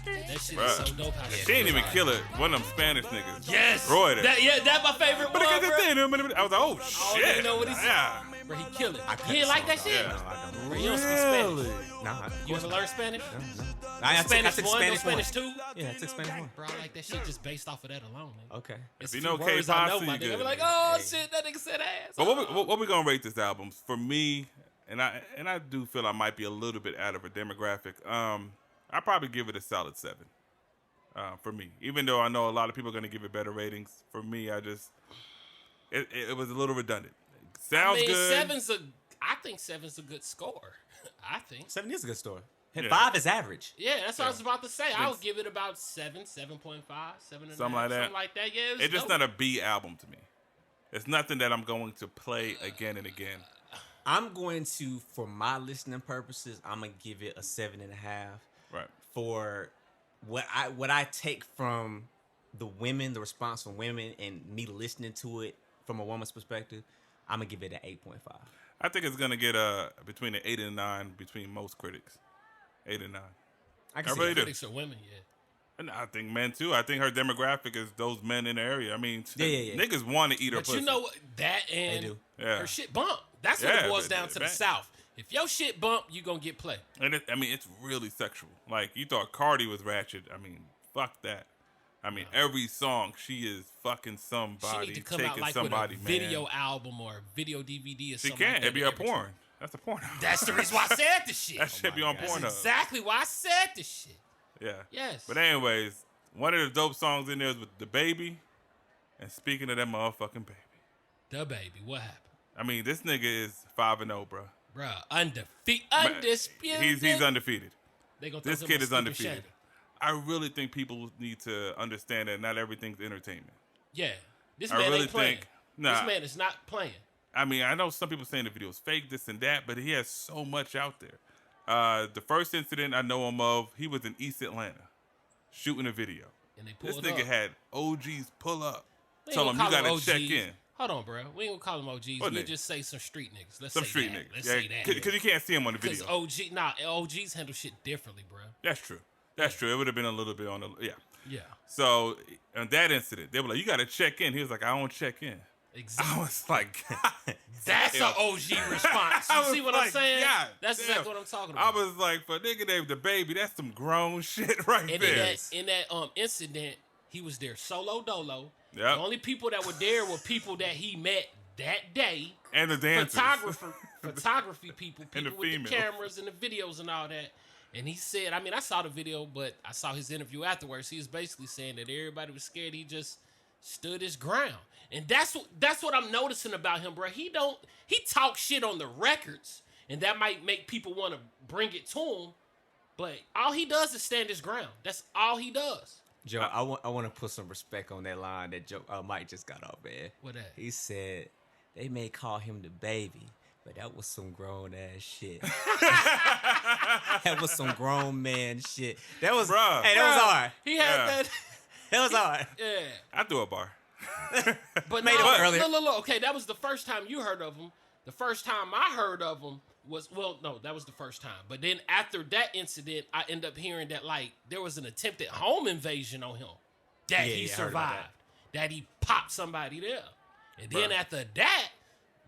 That shit is so Bruh. dope. How She didn't even like, kill it. One of them Spanish niggas. Yes. Roy that. That's my favorite But one, I bro. was like, oh I don't shit. even know what he said. Yeah. Bro, he killed it. I cut You didn't the like that song shit? out. No, I don't. Bro, you don't speak Spanish. Really? Nah, of You course ever not. learn Spanish? No. I Spanish took 1, Spanish Spanish 1. 2? Yeah, I took Spanish 1. Bro, I like that shit just based off of that alone, nigga. Okay. It's If a you know few K words I know, Posse, my you nigga. good, I'm like, nigga. oh Hey. shit, that nigga said ass. But what we gonna rate this album? For me, and I do feel I might be a little bit out of a demographic. I probably give it a solid 7. For me, even though I know a lot of people are gonna give it better ratings, for me, it was a little redundant. Sounds good. I think 7's a good score. I think. 7 is a good story. Yeah. 5 is average. Yeah, that's what I was about to say. I would Thanks. give it about 7, 7.5, 7 and Something like that. Something like that. Yeah, It's just not a B album to me. It's nothing that I'm going to play again and again. I'm going to, for my listening purposes, I'm gonna give it a 7.5. Right. For what I take from the response from women, and me listening to it from a woman's perspective, I'm gonna give it an 8.5. I think it's gonna get between an 8 and a 9 between most critics. 8 and 9. I I can see really that. do. critics are women, yeah. And I think men too. I think her demographic is those men in the area. I mean, Yeah. niggas want to eat her But pussy. you know what? That and They do. Yeah. her shit bump. That's what Yeah, it boils but- down to the man. South. If your shit bump, you gonna get play. And it's really sexual. Like, you thought Cardi was ratchet. I mean, fuck that. I mean, every song she is fucking She somebody, need to come taking out like somebody, with a video man. album or a video DVD or She something. can't. like that It'd be a every time. porn. That's a porn. That's the reason why I said the shit. That should be on That's Pornhub. exactly why I said the shit. Yeah. Yes. But anyways, one of the dope songs in there is with the baby. And speaking of that motherfucking baby, The baby, what happened? I mean, this nigga is 5-0, bro. Bruh, undisputed. He's undefeated. They gonna throw This him kid on is Steve undefeated. Buscemi. I really think people need to understand that not everything's entertainment. Yeah. This I man really ain't playing. think- nah. This man is not playing. I mean, I know some people saying the video is fake, this and that, but he has so much out there. The first incident I know him of, he was in East Atlanta shooting a video. And they This pulled nigga up. had OGs pull up, We ain't tell him gonna you call gotta check in. Hold on, bro. We ain't gonna call them OGs. What We nigga? just say some street niggas. Let's Some say street that. niggas. Let's say that. Because you can't see him on the Because video. OGs handle shit differently, bro. That's true. That's true. It would have been a little bit on the, yeah. Yeah. So, on that incident, they were like, you gotta check in. He was like, I don't check in. Exactly. I was like, That's an damn. OG response. I You was see what I'm like, saying? God That's damn. exactly what I'm talking I about. was like, for a nigga named the baby, that's some grown shit right And there. in that incident, he was there solo dolo. Yep. The only people that were there were people that he met that day. And the dancers. Photography people And the with the females. cameras and the videos and all that. And he said, I mean, I saw the video, but I saw his interview afterwards. He was basically saying that everybody was scared. He just stood his ground. And that's what I'm noticing about him, bro. He talks shit on the records, and that might make people want to bring it to him. But all he does is stand his ground. That's all he does. Joe, I want to put some respect on that line that Mike just got off, man. What that? He said they may call him the baby, but that was some grown ass shit. That was some grown man shit. That was, Bruh. hey, that was hard. He had Yeah. that. That was hard. Yeah. I threw a bar. But Made no, him earlier. look. Okay, that was the first time you heard of him. The first time I heard of him that was the first time. But then after that incident, I end up hearing that like there was an attempted home invasion on him. That Yeah, he yeah, I heard about survived. That he popped somebody there. And then Bruh. after that,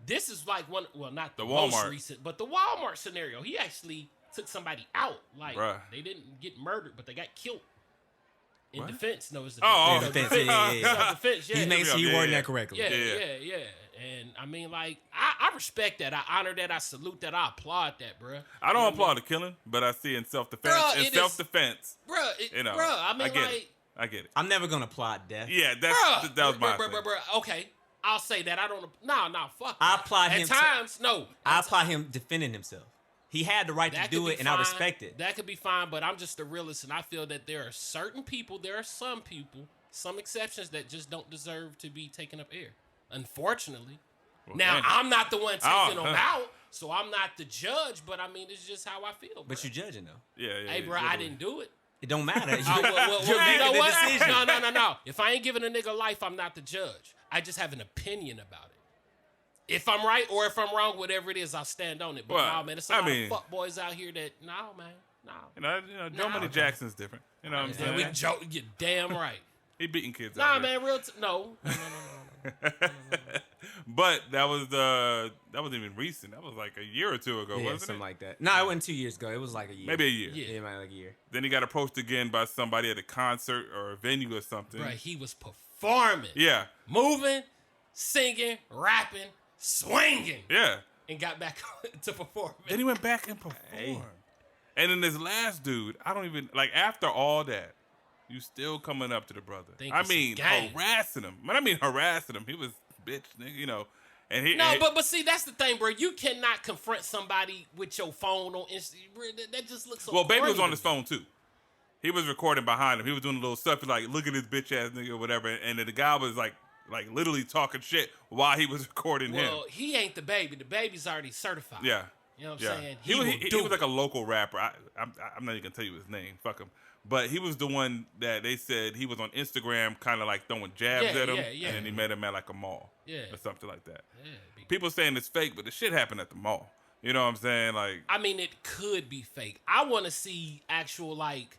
this is like not the The most Walmart. recent, but the Walmart scenario. He actually took somebody out. Like Bruh. they didn't get murdered, but they got killed. In What? defense, no, it's Oh, defense. defense, yeah. Self-defense, yeah. He made sure you Yeah, worded yeah. that correctly. Yeah, Yeah. yeah. And I mean, like, I respect that. I honor that. I salute that. I applaud that, bruh. I don't applaud the killing, but I see in self-defense. Bruh, In it is- self-defense, Bruh, you know, I mean, I get like, it. I get it. I'm never gonna applaud death. Yeah, that was my thing. bruh. Okay, I'll say that. I don't. No, fuck. I that. applaud At him to- times, no. I applaud him defending himself. He had the right to That do could be it, and I fine. respect it. That could be fine, but I'm just a realist, and I feel that there are certain people, some exceptions that just don't deserve to be taken up air. Unfortunately. Now, man. I'm not the one Oh, taking them out, so I'm not the judge, but I mean, it's just how I feel. But bruh. you're judging though. Yeah. Hey, bro, I didn't do it. It don't matter. Oh, well, You're you making know the what? decision. No. If I ain't giving a nigga life, I'm not the judge. I just have an opinion about it. If I'm right or if I'm wrong, whatever it is, I'll stand on it. But Well, no, man, there's a I lot mean- of fuck boys out here that, no, man, no. You know, Joe Nah. Money Jackson's different. You know what I'm Yeah, saying? we joke. You're damn right. He beating kids Nah, out here. man, no. But that wasn't even recent. That was like a year or two ago, Yeah, wasn't something it? like that. No, it wasn't 2 years ago. It was like a year. Maybe a year. Yeah. Yeah, it might like a year. Then he got approached again by somebody at a concert or a venue or something. Bruh, he was performing. Yeah. Moving, singing, rapping, swinging. Yeah. And got back to performing. Then he went back and performed. Hey. And then this last dude, I don't even like. After all that, you still coming up to the brother. Think I it's a mean, game. harassing him. When I mean harassing him, he was bitch, nigga. You know, and he. No, and- but see, that's the thing, bro. You cannot confront somebody with your phone on Instagram. That just looks so well, baby was corny on to his me. phone too. He was recording behind him. He was doing a little stuff like, look at this bitch ass nigga or whatever. And then the guy was like literally talking shit while he was recording him. Well, he ain't the baby. The baby's already certified. Yeah. You know what I'm saying? He will was like a local rapper. I'm not even gonna tell you his name. Fuck him. But he was the one that they said he was on Instagram, kind of like throwing jabs Yeah, at him, yeah. and then he met him at like a mall, Yeah. or something like that. Yeah, People saying it's fake, but the shit happened at the mall. You know what I'm saying? Like, I mean, it could be fake. I want to see actual like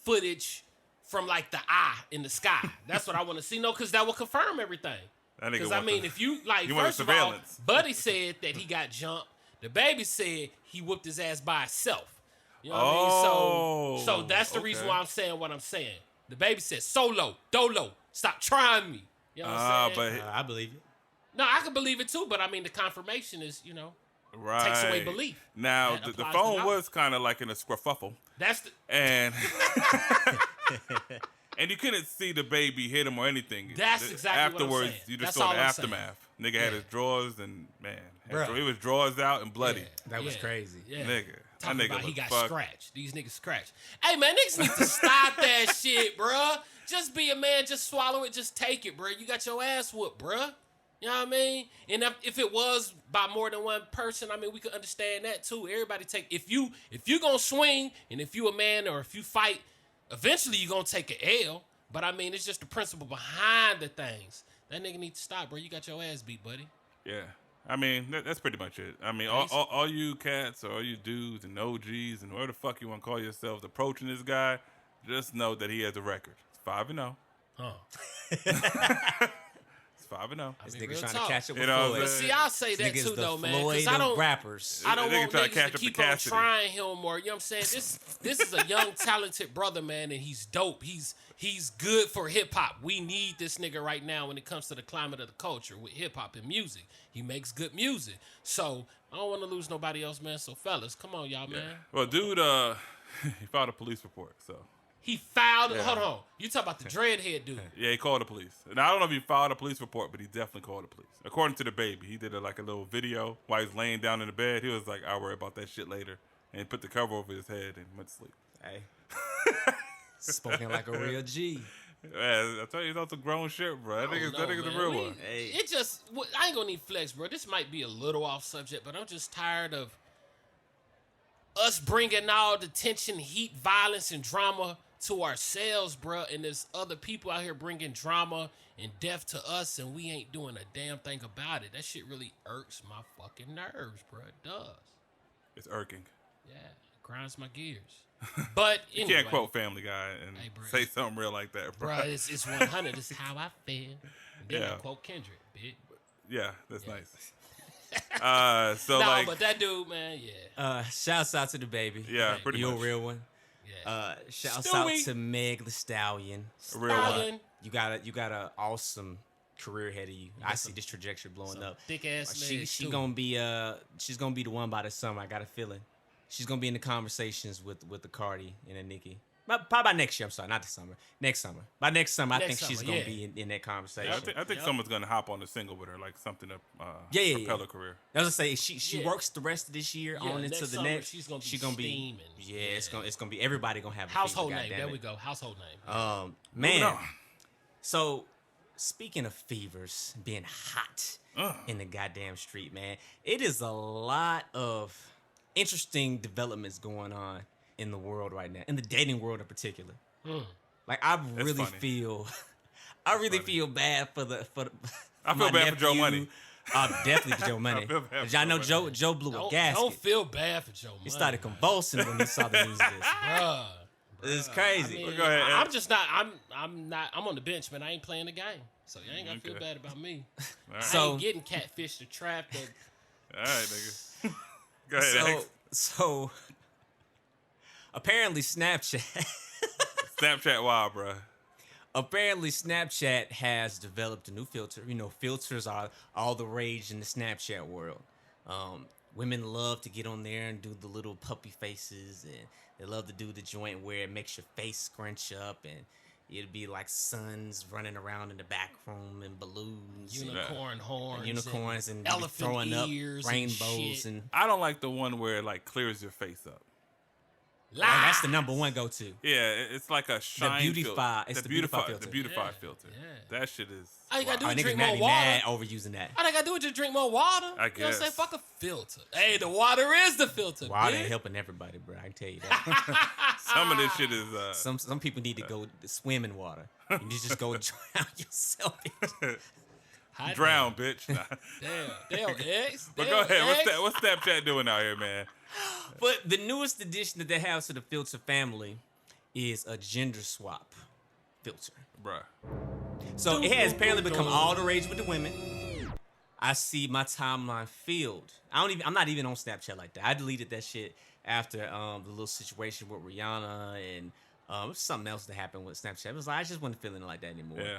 footage from like the eye in the sky. That's what I want to see. No, because that will confirm everything. that nigga Because I want mean, the- if you like, You want first of surveillance. all, Buddy said that he got jumped. The baby said he whooped his ass by himself. You know what I mean? So that's the reason okay. why I'm saying what I'm saying. The baby said, "Solo, dolo, stop trying me." You know what I'm saying? but I believe it. No, I can believe it too, but I mean, the confirmation is, you know, right. takes away belief. Now That the applies to phone knowledge. was kind of like in a scruffle, that's the and and you couldn't see the baby hit him or anything. That's exactly what I'm afterwards. saying. You just That's saw all the I'm saying. aftermath. Nigga had Yeah. his drawers and man, Bruh. he was drawers out and bloody. Yeah. That was Yeah. crazy. Yeah. Nigga, Talking that nigga about he was got fucked. scratched. These niggas scratched. Hey man, niggas need to stop that shit, bruh. Just be a man. Just swallow it. Just take it, bruh. You got your ass whooped, bruh. You know what I mean? And if it was by more than one person, I mean we could understand that too. Everybody take if you gonna swing and if you a man or if you fight, eventually you gonna take a L. But I mean it's just the principle behind the things. That nigga need to stop, bro. You got your ass beat, buddy. Yeah. I mean, that's pretty much it. I mean, all you cats or all you dudes and OGs and whatever the fuck you want to call yourselves approaching this guy, just know that he has a record. It's 5-0. Huh. It's 5-0. This I mean, nigga real trying talk. to catch up You with know what I'm Floyd. But see, I'll say that Niggas too, the though, man. Floyd Because I of don't. rappers. I don't Nigga want try to niggas catch to up keep to on Cassidy. trying him or, you know what I'm saying? This is a young, talented brother, man, and he's dope. He's good for hip-hop. We need this nigga right now when it comes to the climate of the culture with hip-hop and music. He makes good music. So, I don't want to lose nobody else, man. So, fellas, come on, y'all, man. Well, dude, he filed a police report, so. He filed. Yeah. Hold on. You talk about the dreadhead dude. Yeah, he called the police. And I don't know if he filed a police report, but he definitely called the police. According to the baby, he did like a little video while he was laying down in the bed. He was like, I'll worry about that shit later. And he put the cover over his head and went to sleep. Hey. Spoken like a real G. Yeah, I tell you, he's on some grown shit, bro. That nigga's know, a man. real We- one. Hey. It just, I ain't gonna need flex, bro. This might be a little off subject, but I'm just tired of us bringing all the tension, heat, violence, and drama to ourselves, bro. And there's other people out here bringing drama and death to us, and we ain't doing a damn thing about it. That shit really irks my fucking nerves, bro. It does. It's irking. Yeah, it grinds my gears. But You anyway, can't quote Family Guy and Hey, bro. say something real like that, bro. bro. It's 100. This is how I feel. And then Yeah. I quote Kendrick, bitch. Yeah, that's nice. So No, like, but that dude, man, yeah. Shouts out to the baby. yeah, Hey, pretty You a much. real one. Yeah. Shouts Stewie. out to Meg the Stallion. A real one. Stallion. You got a awesome career ahead of you. I see this trajectory blowing up. Thick ass She legs, gonna be she's gonna be the one by the summer. I got a feeling. She's gonna be in the conversations with the Cardi and the Nicki. Probably by next year. I'm sorry, not this summer. Next summer. By next summer, I Next think she's summer, gonna yeah. be in that conversation. Yeah, I think Yep. someone's gonna hop on the single with her, like something to Yeah. propel her career. I was gonna say she Yeah. works the rest of this year Yeah, on into next the summer, next. she's gonna be She steaming. Yeah, Yeah. it's gonna be everybody gonna have a Household fever, name. goddamn There it. we go. Household name. Moving Man, on. so speaking of fevers being hot Ugh. in the goddamn street, man, it is a lot of interesting developments going on in the world right now, in the dating world in particular. Mm. Like I That's really funny. feel, I really funny. feel bad for the. I feel my bad for Joe nephew. Money. Definitely for Joe Money. feel bad for Y'all Joe know Money. Joe blew a Don't gasket. feel bad for Joe. He started convulsing when he saw the news of this. Bruh. It's crazy. I mean, Go ahead, Ed. I'm just not. I'm not. I'm on the bench, man. I ain't playing the game, so you ain't gotta feel bad about me. Right. I So- ain't getting catfish to trap the. All right, nigga. Go ahead. X. So apparently Snapchat Snapchat wild, bro. apparently Snapchat has developed a new filter. You know, filters are all the rage in the Snapchat world. Women love to get on there and do the little puppy faces, and they love to do the joint where it makes your face scrunch up, and it'd be like sons running around in the back room and balloons, Unicorn horns, and unicorns, and elephant throwing up ears, rainbows, and I don't like the one where it like clears your face up. that's the number one go-to. Yeah, it's like a shine beautify- filter. it's the beautify filter. The beautify Yeah, filter. yeah. That shit is. All you gotta do Our is niggas drink mad more be water. mad overusing that. All I gotta do is just drink more water. I You know what I'm saying? guess. Fuck a filter. Hey, the water is the filter. Water bitch. ain't helping everybody, bro. I can tell you that. Some of this shit is. Some people need to go swim in water. You just go drown yourself. Hot drown, bitch. Nah. Damn, X. But damn, go ahead. X. What's Snapchat doing out here, man? But the newest addition that they have to the filter family is a gender swap filter. Bruh. So it has apparently become all the rage with the women. I see my timeline filled. I'm not even on Snapchat like that. I deleted that shit after the little situation with Rihanna and it was something else that happened with Snapchat. It was like I just wasn't feeling like that anymore. Yeah.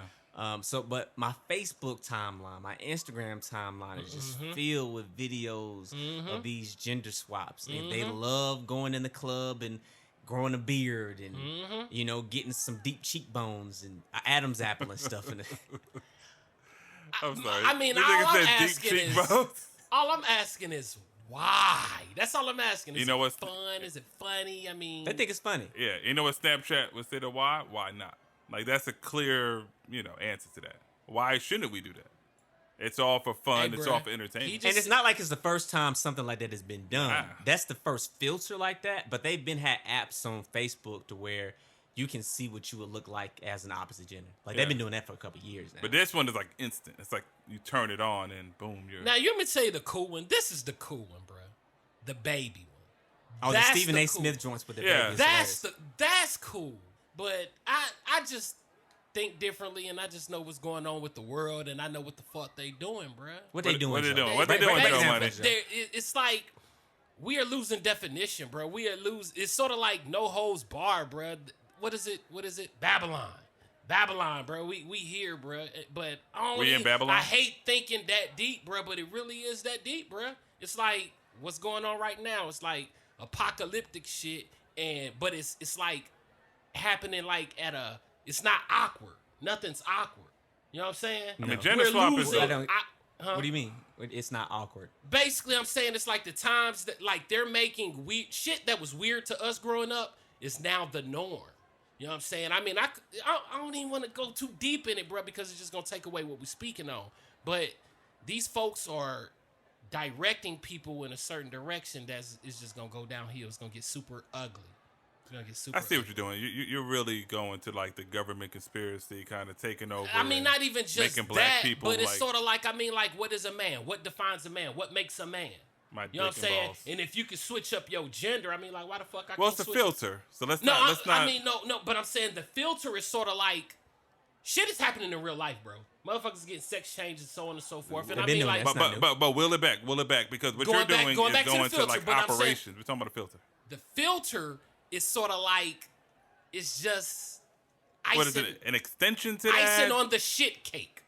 But my Facebook timeline, my Instagram timeline is just filled with videos of these gender swaps, and they love going in the club and growing a beard and you know, getting some deep cheekbones and Adam's apple and stuff. In it. I'm sorry. I mean, This all nigga I'm said deep asking is- cheekbones. All I'm asking is why. That's all I'm asking. Is You know it what's- fun? Is it funny? I mean, They think it's funny. Yeah, you know what Snapchat would say to why? Why not? Like that's a clear, answer to that. Why shouldn't we do that? It's all for fun. Hey, It's bruh, all for entertainment. he And just- it's not like it's the first time something like that has been done. Nah. That's the first filter like that. But they've had apps on Facebook to where you can see what you would look like as an opposite gender. Like Yeah. they've been doing that for a couple years now. But this one is like instant. It's like you turn it on and boom, you're. Now you want me to tell you the cool one. This is the cool one, bro. The baby one. oh, the that's Stephen the A. cool- Smith joints with the Yeah. baby. is hilarious. That's cool. But I just think differently, and I just know what's going on with the world, and I know what the fuck they doing, bro. What they doing? What they Joe? doing? What they doing, break it Joe down Money? for us, Joe. It's like we are losing definition, bro. We are It's sort of like no holds bar, bro. What is it? Babylon, bro. We here, bro. But We in Babylon? I hate thinking that deep, bro. But it really is that deep, bro. It's like what's going on right now. It's like apocalyptic shit, but it's like happening like it's not awkward. Nothing's awkward. You know what I'm saying? I mean, No. gender We're swap is. losing. I don't- Huh? What do you mean? It's not awkward. Basically, I'm saying it's like the times that like they're making weird shit that was weird to us growing up is now the norm. You know what I'm saying? I mean, I don't even want to go too deep in it, bro, because it's just gonna take away what we're speaking on. But these folks are directing people in a certain direction that's is just gonna go downhill. It's gonna get super ugly. It's gonna get super. I see what you're doing. You're really going to like the government conspiracy, kind of taking over. I mean, and not even just making black that, people but it's like sort of like what is a man? What defines a man? What makes a man? my You know what dick I'm and saying? balls. And if you could switch up your gender, I mean, like, why the fuck I Well, can't it's a switch filter, so let's No, not. Let's not. I mean, no, but I'm saying the filter is sort of like shit is happening in real life, bro. Motherfuckers getting sex changes, so on and so forth. And They've I been mean, doing like, that. That's not new. but will it back because what Going you're back- doing going is back to the going to filter, like but I'm saying- operations. We're talking about a filter. the filter is sort of like it's just What is it? An extension to that? icing on the shit cake.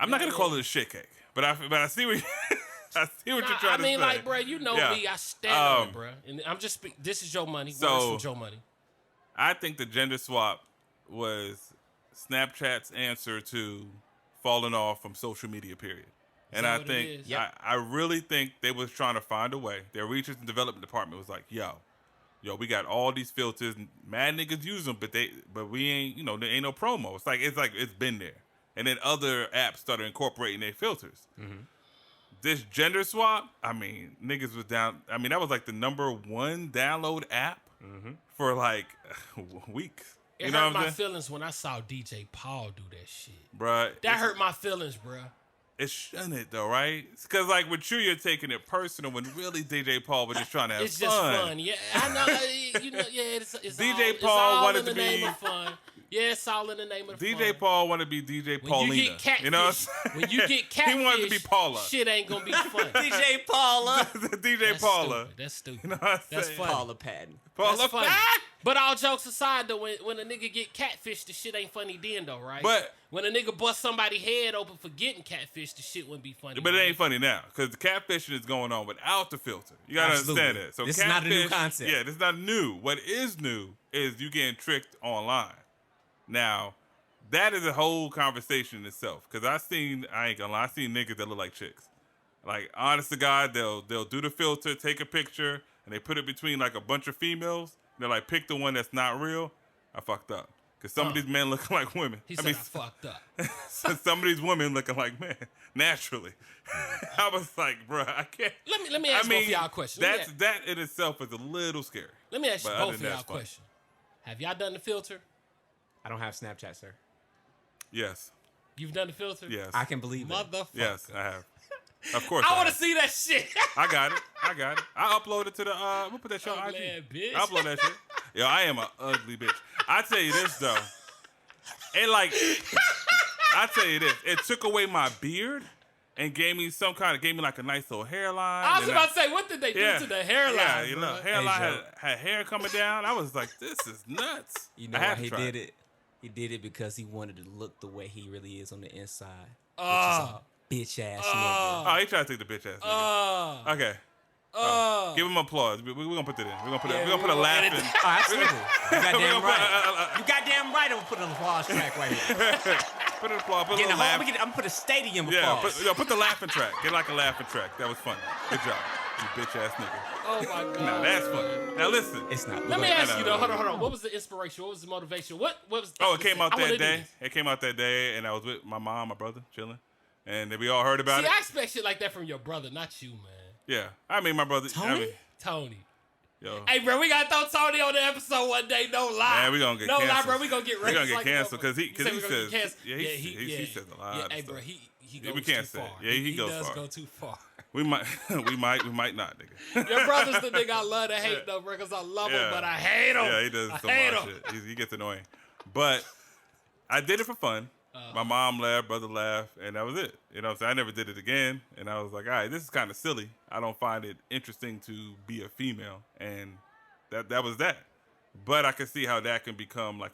I'm not gonna call it a shit cake, but I see what I see what Nah, you're trying I to mean, say. like, bro, you know Yeah. me. I stand on Um, it, bro. And I'm just this is Joe Money. so- Words from Joe Money. I think the gender swap was Snapchat's answer to falling off from social media, period. And that I what it think is? I really think they was trying to find a way. Their research and development department was like, yo, we got all these filters. Mad niggas use them, but we ain't, there ain't no promo. It's like it's been there. And then other apps started incorporating their filters. Mm-hmm. This gender swap, I mean, niggas was down. I mean, that was like the #1 download app for like weeks. It You know hurt what my I'm saying? feelings when I saw DJ Paul do that shit. Bruh, That hurt my feelings, bro. It shouldn't though, right? Because like with you, you're taking it personal when really DJ Paul was just trying to have It's fun. just fun. Yeah, I know. You know, yeah, it's DJ all, Paul it's all wanted in the to name be- of fun. Yeah, it's all in the name of DJ fun. Paul wanted to be DJ When Paulina. you get catfish, you know what I'm saying? when you get catfish, he wanted to be Paula. shit ain't gonna be fun. DJ Paula. DJ That's Paula. Stupid. That's stupid. You know what I'm That's saying? funny. Paula Patton. Paula That's funny. Patton. But all jokes aside, though, when a nigga get catfish, the shit ain't funny then, though, right? But- when a nigga bust somebody's head open for getting catfish, the shit wouldn't be funny. But it right? ain't funny now because the catfishing is going on without the filter. You gotta Absolutely. understand that. So This is not a new concept. Yeah, this is not new. What is new is you getting tricked online. Now, that is a whole conversation in itself. Because I ain't gonna lie, I seen niggas that look like chicks. Like, honest to God, they'll do the filter, take a picture, and they put it between like a bunch of females. They're like, pick the one that's not real. I fucked up. Because some of these men looking like women. He said I fucked up. Some of these women looking like men, naturally. I was like, bro, I can't. Let me ask both of y'all a question. That in itself is a little scary. Let me ask you But both other of than that, y'all a it's fun. question. Have y'all done the filter? I don't have Snapchat, sir. Yes. You've done the filter? Yes. I can believe it. Motherfucker. Yes, I have. Of course. I want to have. see that shit. I got it. I uploaded to the. We'll put that shit on Oh, IG. man, bitch. I upload that shit. Yo, I am an ugly bitch. I tell you this though. It like. I tell you this. It took away my beard and gave me like a nice little hairline. I was and about to say, what did they do to the hairline? Yeah, you know, bro? hairline Hey, Joe. had hair coming down. I was like, this is nuts. You know I why had to he try did it? He did it because he wanted to look the way he really is on the inside. Oh. Bitch ass Oh, he tried to take the bitch ass. Oh. Nigga. Okay. Give him applause. We're gonna put that in. We're gonna put a laugh in. nigga. Oh, absolutely. You goddamn gonna right. You goddamn right. I'm gonna put an applause track right here. Put an applause. Put a Getting little a whole, laugh. I'm gonna put a stadium Yeah, applause. put the laughing track. Get like a laughing track. That was funny. Good job, you bitch ass nigga. Oh, my God. Now that's funny. Now listen. It's not. Let me No, ask no, you, no, though. no. Hold on. What was the inspiration? What was the motivation? What was... Oh, it came out I wanna that do day. this. It came out that day, and I was with my mom, my brother, chilling, and then we all heard about See, it. I expect shit like that from your brother, not you, man. Yeah, I mean my brother. Tony? I mean, Tony. yo, Hey, bro, we gotta throw Tony on the episode one day. No lie. Man, we gonna get no canceled. lie, bro. We gonna get We gonna raised get like canceled because he You say we gonna says get canceled? he says a lot. Yeah, of hey, stuff. bro, he Yeah, goes we can't too say far. it. Yeah, he goes does far. go too far. We might not, nigga. Your brother's the nigga I love to hate though, bro, because I love him, but I hate him. Yeah, he does I some hate wild him. shit. He gets annoying. But I did it for fun. My mom laughed, brother laughed, and that was it. You know what I'm saying? I never did it again. And I was like, all right, this is kind of silly. I don't find it interesting to be a female. And that was that. But I can see how that can become like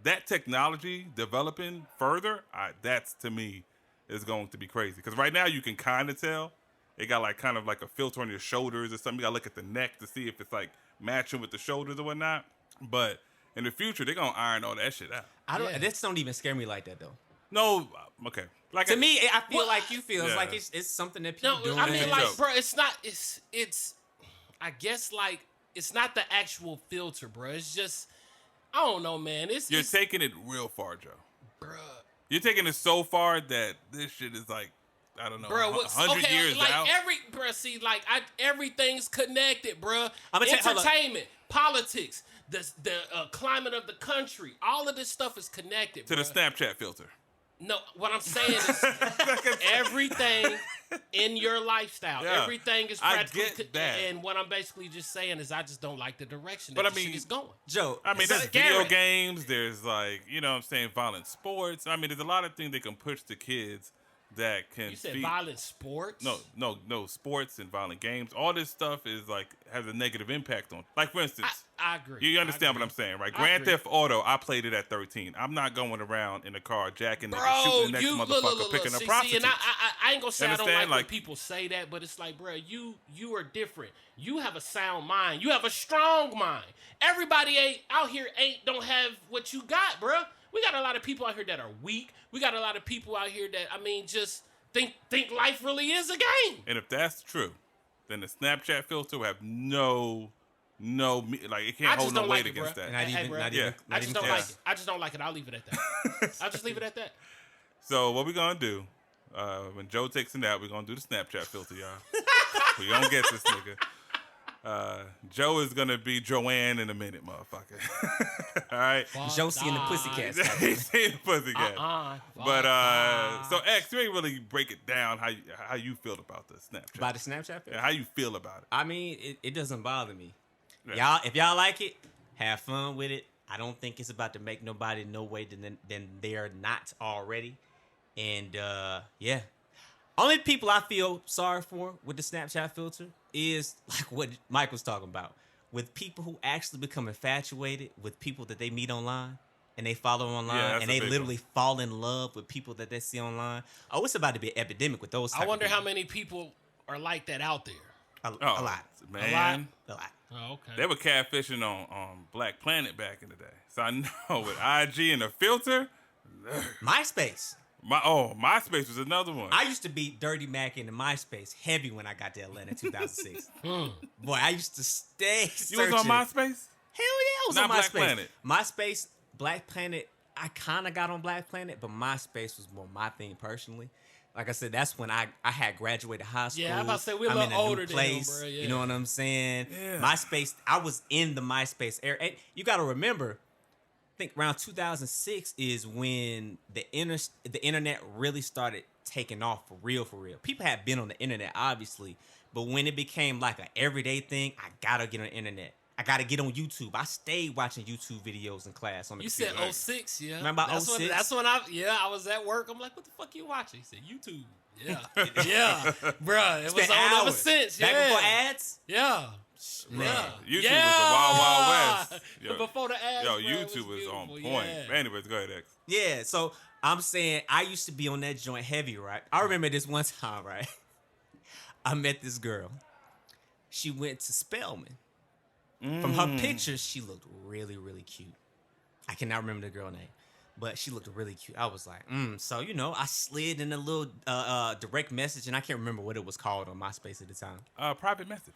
that technology developing further. That's to me is going to be crazy. Because right now you can kind of tell. It got like kind of like a filter on your shoulders or something. You got to look at the neck to see if it's like matching with the shoulders or whatnot. But in the future, they're going to iron all that shit out. I don't. Yeah. This don't even scare me like that though. No, okay. Like To me, I feel Well, like you feel. It's yeah. like it's something that people No, doing. I mean, a like, joke. bro, it's not. It's. I guess like it's not the actual filter, bro. It's just. I don't know, man. you're it's taking it real far, Joe. bro. You're taking it so far that this shit is like, I don't know, Bro, what's 100 okay? years Like out. everything's connected, bro. I'ma tell- hold on. Entertainment, politics, the climate of the country, all of this stuff is connected. To bro. the Snapchat filter. No, what I'm saying is everything in your lifestyle, Yeah, everything is I practical. get that. And what I'm basically just saying is I just don't like the direction But that I the mean, shit is going. Joe. I mean, It's there's scary. video games. There's like, you know what I'm saying, violent sports. I mean, there's a lot of things they can push to kids that can You said feed. violent sports? No, sports and violent games. All this stuff is like has a negative impact on. Like for instance, I agree. you I understand agree. what I'm saying, right? I Grand agree. Theft Auto, I played it at 13. I'm not going around in the car jacking niggas, Bro, shooting the next you motherfucker, look, picking see, up prostitutes. and I ain't gonna say I don't Understand? like when Like- people say that, but it's like, bro, you are different. You have a sound mind. You have a strong mind. Everybody don't have what you got, bro. We got a lot of people out here that are weak. We got a lot of people out here that just think life really is a game. And if that's true, then the Snapchat filter will have no, like it I can't just hold no don't weight like it, against bro. that. Not Hey, even. bro. Not Yeah. even. I Not just even don't close. like it. I just don't like it. I'll leave it at that. I'll just leave it at that. So what we gonna do? When Joe takes a nap, we're gonna do the Snapchat filter, y'all. We gonna get this nigga. Joe is gonna be Joanne in a minute, motherfucker. All right. Josie and the Pussycats. He's seen the Pussycat. But so X, you ain't really break it down how you feel about the Snapchat. About the Snapchat? Yeah, how you feel about it? I mean, it doesn't bother me. Yeah. Y'all, if y'all like it, have fun with it. I don't think it's about to make nobody no way than they're not already. And yeah. Only people I feel sorry for with the Snapchat filter is like what Mike was talking about. With people who actually become infatuated with people that they meet online and they follow online and they literally fall in love with people that they see online. Oh, it's about to be an epidemic with those. I wonder how many people are like that out there. A lot. Man. A lot. Oh, okay. They were catfishing on Black Planet back in the day. So I know with IG and the filter. MySpace. MySpace was another one. I used to be Dirty Mac in the MySpace heavy when I got to Atlanta in 2006. Boy, I used to stay searching. You was on MySpace? Hell yeah, I was on MySpace. Black Planet. MySpace, Black Planet, I kind of got on Black Planet, but MySpace was more my thing personally. Like I said, that's when I had graduated high school. Yeah, I'm about to say we're a I'm little in a older new than place. him, bro. Yeah. You know what I'm saying? Yeah. MySpace, I was in the MySpace era. And you got to remember, I think around 2006 is when the internet really started taking off for real, for real. People had been on the internet, obviously, but when it became like an everyday thing, I gotta get on the internet. I gotta get on YouTube. I stayed watching YouTube videos in class on the You computer. said 06, yeah. Remember that's 06? That's when I was at work. I'm like, what the fuck you watching? He said, YouTube. Yeah. Yeah. Bruh, it was on ever since. Back yeah. before ads? Yeah. Man. YouTube was the Wild Wild West. Before the ads, Yo, bro, YouTube was on point. Yeah. Anyways, go ahead, X. Yeah, so I'm saying I used to be on that joint heavy, right? I remember this one time, right? I met this girl. She went to Spelman. From her pictures, she looked really, really cute. I cannot remember the girl name, but she looked really cute. I was like, So, I slid in a little direct message, and I can't remember what it was called on MySpace at the time. Private message.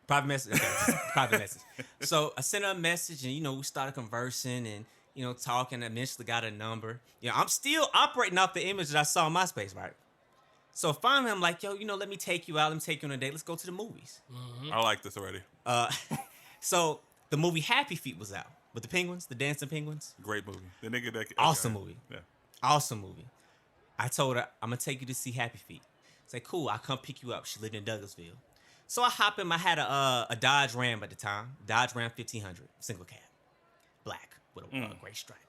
Private message. Okay. Private message. So I sent her a message, and, we started conversing and, talking. Eventually got a number. I'm still operating off the image that I saw on MySpace, right? So finally, I'm like, yo, let me take you out. Let me take you on a date. Let's go to the movies. Mm-hmm. I like this already. So the movie Happy Feet was out with the penguins, the dancing penguins. Great movie. The nigga that awesome movie. Yeah. Awesome movie. I told her I'm gonna take you to see Happy Feet. Say, cool. I'll come pick you up. She lived in Douglasville. So I hop in. I had a Dodge Ram at the time. Dodge Ram 1500, single cab, black with a gray stripe.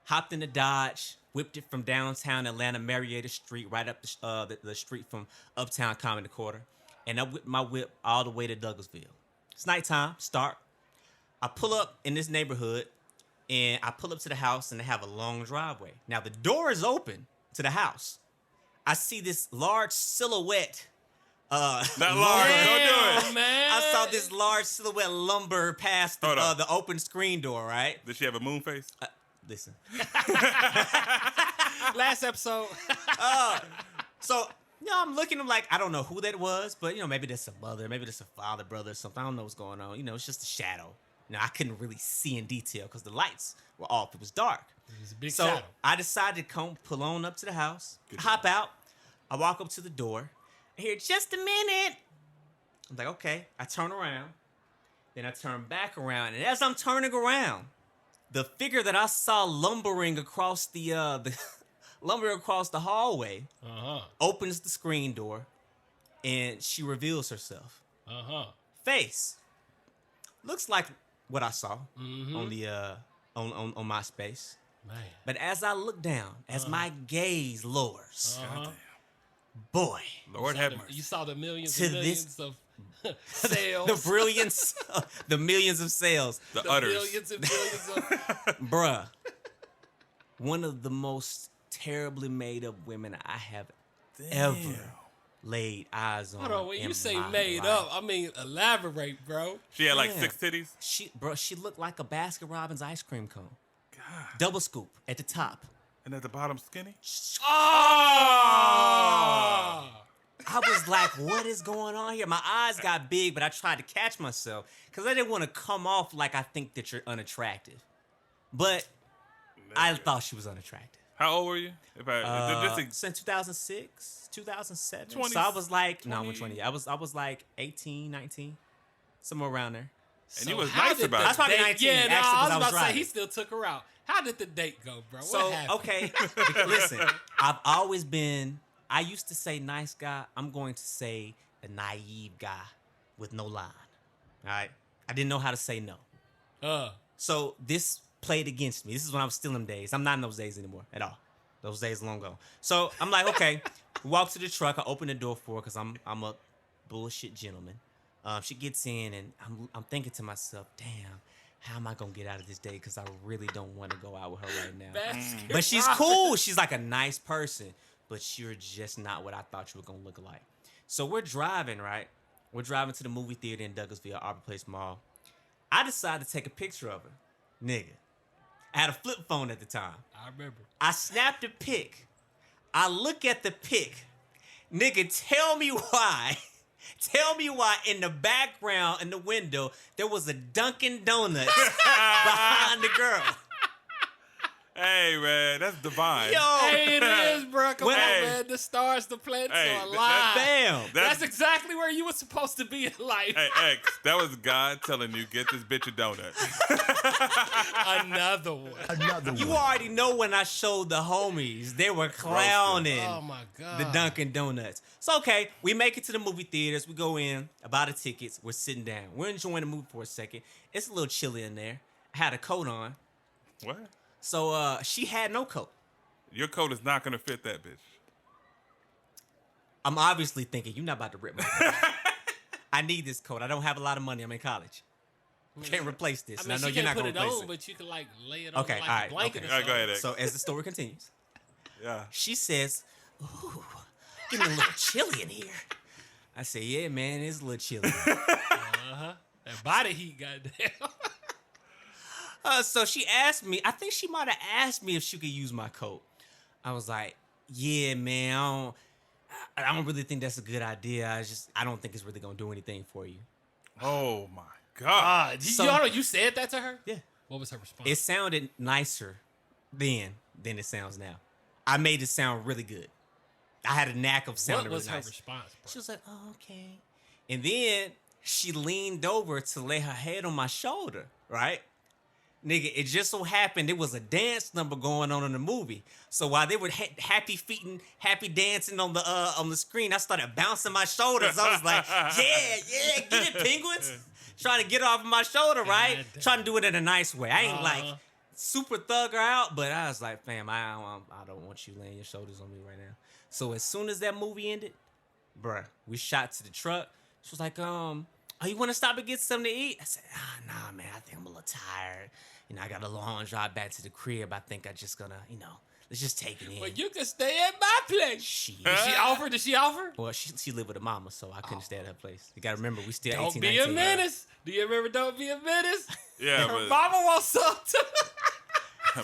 Hopped in the Dodge, whipped it from downtown Atlanta, Marietta Street, right up the street from Uptown Comedy Quarter, and I whipped my whip all the way to Douglasville. It's nighttime, start. I pull up in this neighborhood, and I pull up to the house, and they have a long driveway. Now, the door is open to the house. I see this large silhouette. Not large, don't do it. Man. I saw this large silhouette lumber past the open screen door, right? Did she have a moon face? Listen. Last episode. So, I'm looking, I'm like, I don't know who that was, but, maybe that's a mother, maybe that's a father, brother, or something. I don't know what's going on. It's just a shadow. I couldn't really see in detail because the lights were off. It was dark. It was a big so shadow. I decided to pull on up to the house, hop out. I walk up to the door. I hear, just a minute. I'm like, okay. I turn around. Then I turn back around. And as I'm turning around, the figure that I saw lumbering across the hallway opens the screen door, and she reveals herself. Face looks like what I saw on the on MySpace. Man. But as I look down, as my gaze lowers, boy, Lord have mercy. You saw the millions To and millions of sales. the brilliance, the millions of sales, The utters. Millions and millions of. bruh. One of the most terribly made up women I have ever laid eyes on. Hold on, when you say my made life. up, I mean elaborate, bro. She had like Yeah. 6 titties. She looked like a Baskin Robbins ice cream cone. God. Double scoop at the top. And at the bottom, skinny. Oh! I was like, what is going on here? My eyes got big, but I tried to catch myself because I didn't want to come off like I think that you're unattractive. But I thought she was unattractive. How old were you? If I Since 2006, 2007. 20 so I was like, no, I'm 20. 20. I was like 18, 19. somewhere around there. And he was how nice did about the it. That's probably date- 19, Yeah, actually, no, 'cause I was I was about to say driving. he still took her out. How did the date go, bro? So what happened? okay, listen, I've always been. I used to say nice guy. I'm going to say the naive guy with no line. All right, I didn't know how to say no. So this played against me. This is when I was still in them days. I'm not in those days anymore at all. Those days are long gone. So I'm like, okay, we walk to the truck. I open the door for her because I'm a bullshit gentleman. She gets in and I'm thinking to myself, damn, how am I gonna get out of this day? Because I really don't want to go out with her right now. But she's cool. She's like a nice person. But you're just not what I thought you were gonna look like. So we're driving, right? We're driving to the movie theater in Douglasville, Arbor Place Mall. I decided to take a picture of her. Nigga. I had a flip phone at the time. I remember. I snapped a pic. I look at the pic. Nigga, tell me why. Tell me why in the background, in the window, there was a Dunkin' Donuts behind the girl. Hey, man, that's divine. Yo, Hey, it is, bro. Come on, Hey. man. The stars, the planets Hey, are aligned. fam. That's exactly where you were supposed to be in life. Hey, X, that was God telling you, get this bitch a donut. Another one. You already know when I showed the homies, they were clowning Oh, my God. the Dunkin' Donuts. So, okay, we make it to the movie theaters. We go in, I buy the tickets. We're sitting down. We're enjoying the movie for a second. It's a little chilly in there. I had a coat on. What? So, she had no coat. Your coat is not going to fit that bitch. I'm obviously thinking, you're not about to rip my coat. I need this coat. I don't have a lot of money. I'm in college. Can't replace this. I and mean, I know she you're not can't going put to it replace on, it. but you can, like, lay it on Okay, like all a right, blanket okay. or All right, something. go ahead, X. So, as the story continues, Yeah. she says, ooh, getting a little chilly in here. I say, yeah, man, it's a little chilly. Uh-huh. That body heat, goddamn. So she asked me, I think she might have asked me if she could use my coat. I was like, yeah, man, I don't really think that's a good idea. I don't think it's really going to do anything for you. Oh, my God. You said that to her? Yeah. What was her response? It sounded nicer then than it sounds now. I made it sound really good. I had a knack of sounding what was really her nice. response, bro? She was like, oh, okay. And then she leaned over to lay her head on my shoulder, right? Nigga, it just so happened there was a dance number going on in the movie. So while they were happy feeting, happy dancing on the screen, I started bouncing my shoulders. I was like, yeah, get it, penguins. Trying to get off of my shoulder, right? damn. Trying to do it in a nice way. I ain't like super thug her out, but I was like, fam, I don't want you laying your shoulders on me right now. So as soon as that movie ended, bruh, we shot to the truck. She was like, oh, you want to stop and get something to eat? I said, nah, man, I think I'm a little tired. I got a long drive back to the crib. I think I'm just gonna, let's just take it in. Well, you can stay at my place. She, Did she offer? Did she offer? well, she lived with her mama, so I couldn't stay at her place. You gotta remember, we still Don't 18, be 19. a menace. Do you remember Don't Be a Menace? Yeah, Her but mama wants something.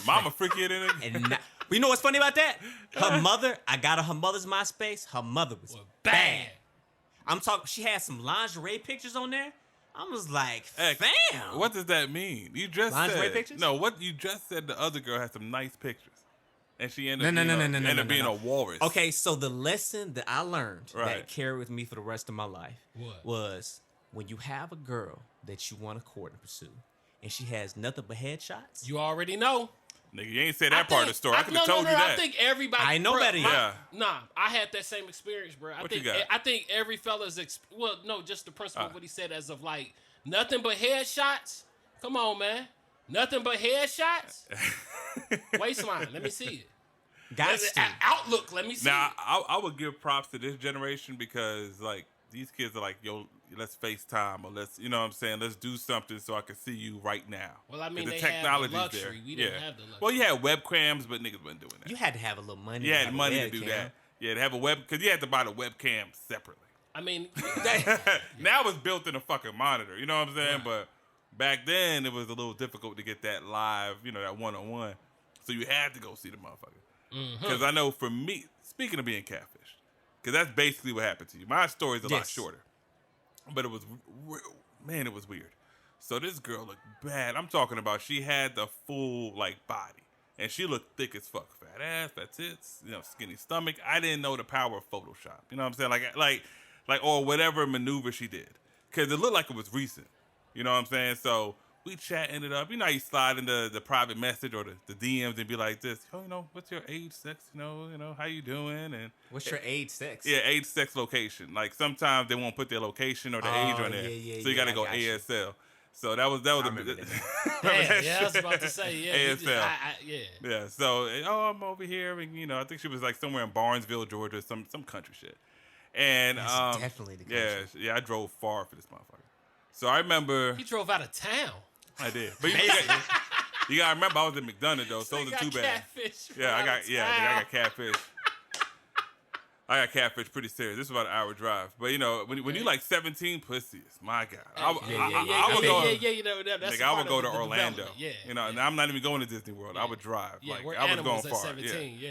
mama freakier than it. And but you know what's funny about that? Her mother, I got her mother's MySpace. Her mother was Well, bad. bad. I'm talking. She had some lingerie pictures on there. I was like, X, fam. What does that mean? You just Lingerie said pictures? No. What you just said? The other girl had some nice pictures, and she ended No, up no, being, no, no, no, ended no, up being no. a walrus. Okay, so the lesson that I learned Right. that carried with me for the rest of my life What? was when you have a girl that you want to court and pursue, and she has nothing but headshots. You already know. Nigga, you ain't said that part of the story. I could have told you I that. think everybody. I know bro, better, yeah. Nah, I had that same experience, bro. What you got? I think every fella's. Well, no, just the principle of Ah. what he said as of like nothing but headshots. Come on, man. Nothing but headshots. Waistline. Let me see it. Got to. Outlook. Let me see Now, it. I would give props to this generation because, like, these kids are like, yo, let's FaceTime or let's, you know what I'm saying? Let's do something so I can see you right now. Well, I mean, 'Cause they the had the technology's luxury. there. We didn't have the luxury. Well, you had webcams, but niggas wasn't doing that. You had to have a little money. You to had have a money to do webcam. that. Yeah, to have a web, because you had to buy the webcam separately. I mean, Now it's built in a fucking monitor, you know what I'm saying? Right. But back then, it was a little difficult to get that live, that one-on-one. So you had to go see the motherfucker. Because I know for me, speaking of being catfish, because that's basically what happened to you. My story's a lot Yes. shorter. But it was, man, it was weird. So this girl looked bad. I'm talking about she had the full, body. And she looked thick as fuck. Fat ass, fat tits, skinny stomach. I didn't know the power of Photoshop. You know what I'm saying? Or whatever maneuver she did. because it looked like it was recent. You know what I'm saying? So we ended up, you know, you slide into the private message or the DMs and be like this, oh, you know, what's your age, sex, you know, how you doing? And what's your age, sex? Yeah, age, sex, location. Like sometimes they won't put their location or the age on there, so you got to go ASL. So that was I remember that. Yeah, I was about to say, yeah, ASL. yeah. Yeah. So I'm over here, and you know, I think she was like somewhere in Barnesville, Georgia, some country shit. And That's definitely the country. yeah, I drove far for this motherfucker. So I remember He drove out of town. I did, but you gotta remember I was in McDonough though, so it wasn't too bad. Catfish Yeah, I got catfish. I got catfish pretty serious. This is about an hour drive, but you know when you like 17 pussies, my God, I would go. You know that's. Like, I would go to Orlando. Yeah, you know, and I'm not even going to Disney World. I would drive. Yeah, like we're I was going animals far. at 17. Yeah,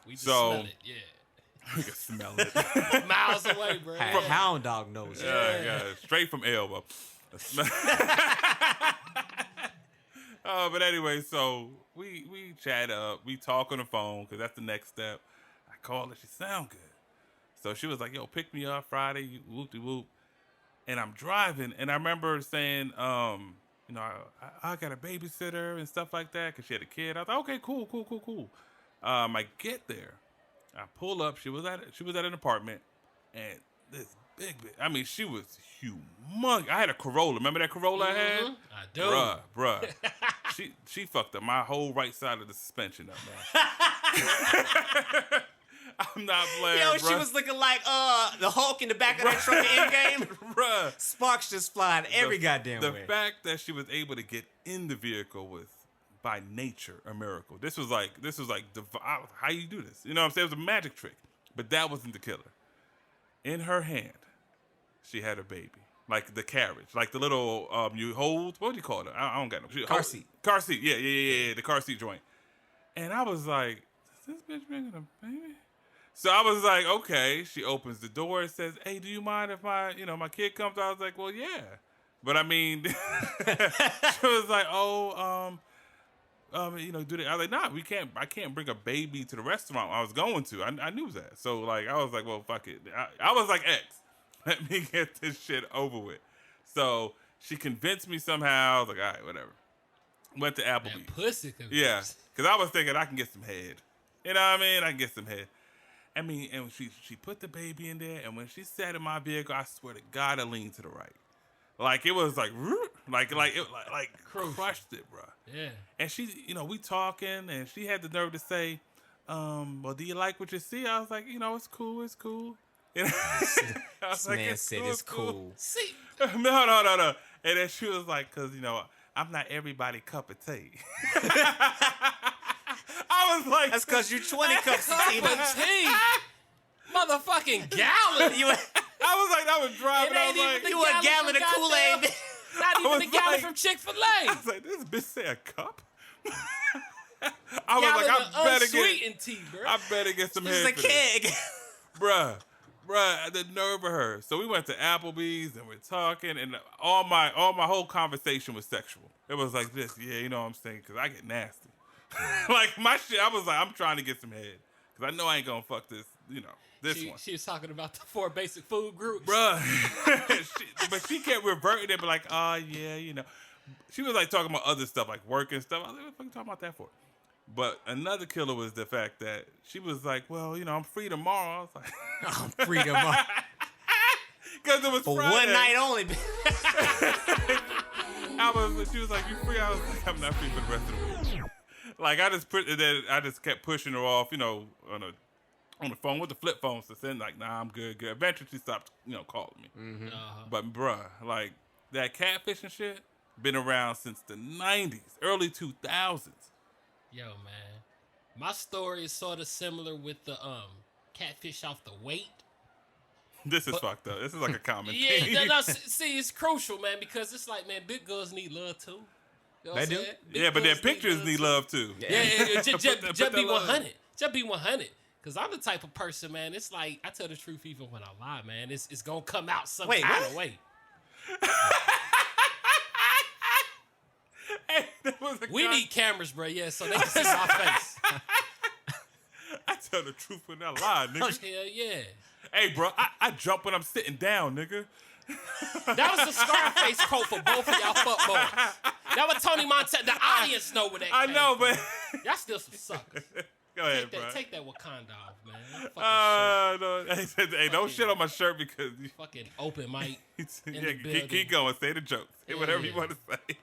we just So- smell it. Yeah. You can smell it. Miles away, bro. Hound dog knows. Yeah, straight from elbow. But anyway, so we chat up, we talk on the phone because that's the next step. I call her, she sound good, so she was like, "Yo, pick me up Friday, whoop de whoop." And I'm driving, and I remember saying, you know, I got a babysitter and stuff like that because she had a kid. I was like, "Okay, cool." I get there, I pull up. She was at an apartment, and this big. I mean, she was humongous. I had a Corolla. Remember that Corolla I had? I do. Bruh. she fucked up my whole right side of the suspension up, man. I'm not playing, Yo, bruh. she was looking like the Hulk in the back of that truck in Endgame. Bruh. Sparks just flying every goddamn The way. fact that she was able to get in the vehicle was by nature a miracle. This was like how you do this? You know what I'm saying? It was a magic trick. But that wasn't the killer. In her hand, she had a baby. Like the carriage. Like the little you hold, what do you call it? I don't got no Car seat. Car seat. Yeah. The car seat joint. And I was like, is this bitch bringing a baby? So I was like, okay. She opens the door and says, hey, do you mind if my kid comes? I was like, well, yeah. But I mean, she was like, do that. I was like, nah, I can't bring a baby to the restaurant I was going to. I knew that. So like, I was like, well, fuck it. I was like, X, let me get this shit over with. So she convinced me somehow. I was like, all right, whatever. Went to Applebee's. That pussy convinced. Yeah, because I was thinking I can get some head. You know what I mean? I can get some head. I mean, and she put the baby in there, and when she sat in my vehicle, I swear to God, I leaned to the right. Like it was like crushed it, bro. Yeah. And she, we talking, and she had the nerve to say, well, do you like what you see? I was like, it's cool. You know? I was This like, man said it's cool. See. No. And then she was like, because, I'm not everybody cup of tea. I was like, That's because you're 20 cups of tea. Cup of tea. Motherfucking gallon. I was like, I was driving. It I ain't was even like, the You a gallon of Kool-Aid. Not even was the gallon like- from Chick-fil-A. I was like, this bitch say a cup? I was like, I better get unsweetened tea, bro. some This is head a for this. keg. Bruh, the nerve of her. So we went to Applebee's and we're talking, and all my whole conversation was sexual. It was like this, yeah, you know what I'm saying? Because I get nasty. Like my shit, I was like, I'm trying to get some head because I know I ain't gonna fuck this, this one. She was talking about the 4 basic food groups. Bruh. But she kept reverting and be like, oh, yeah, She was like talking about other stuff, like work and stuff. I was like, what the fuck you talking about that for? But another killer was the fact that she was like, well, I'm free tomorrow. I was like, I'm free tomorrow. Because it was For Friday. one night only. She was like, you free? I was like, I'm not free for the rest of the week. Like, I just kept pushing her off, on the phone with the flip phone. So then, like, nah, I'm good. Eventually, she stopped, calling me. Mm-hmm. But, bruh, like, that catfishing shit been around since the 90s, early 2000s. Yo, man. My story is sort of similar with the catfish off the weight. This is fucked up. This is like a common Yeah, thing. see, it's crucial, man, because it's like, man, big girls need love, too. You know what They I'm do? saying? Big Yeah, but their girls pictures need too. love, too. Yeah. Just Put be that love. 100. Just be 100. Because I'm the type of person, man, it's like, I tell the truth even when I lie, man. It's going to come out some Wait, kind what? of way. Hey, that was a We need cameras, bro, yeah, so they can see my face. I tell the truth when I lie, nigga. Hell yeah. Hey, bro, I jump when I'm sitting down, nigga. That was the Scarface quote for both of y'all fuck boys. That was Tony Montana. The audience know where that I came know, from. but Y'all still some suckers. go ahead, bro. Take that Wakanda off, man. That No. Hey, don't shit on my shirt because you, fucking open mic. yeah, keep going. Say the jokes. Say whatever you want to say.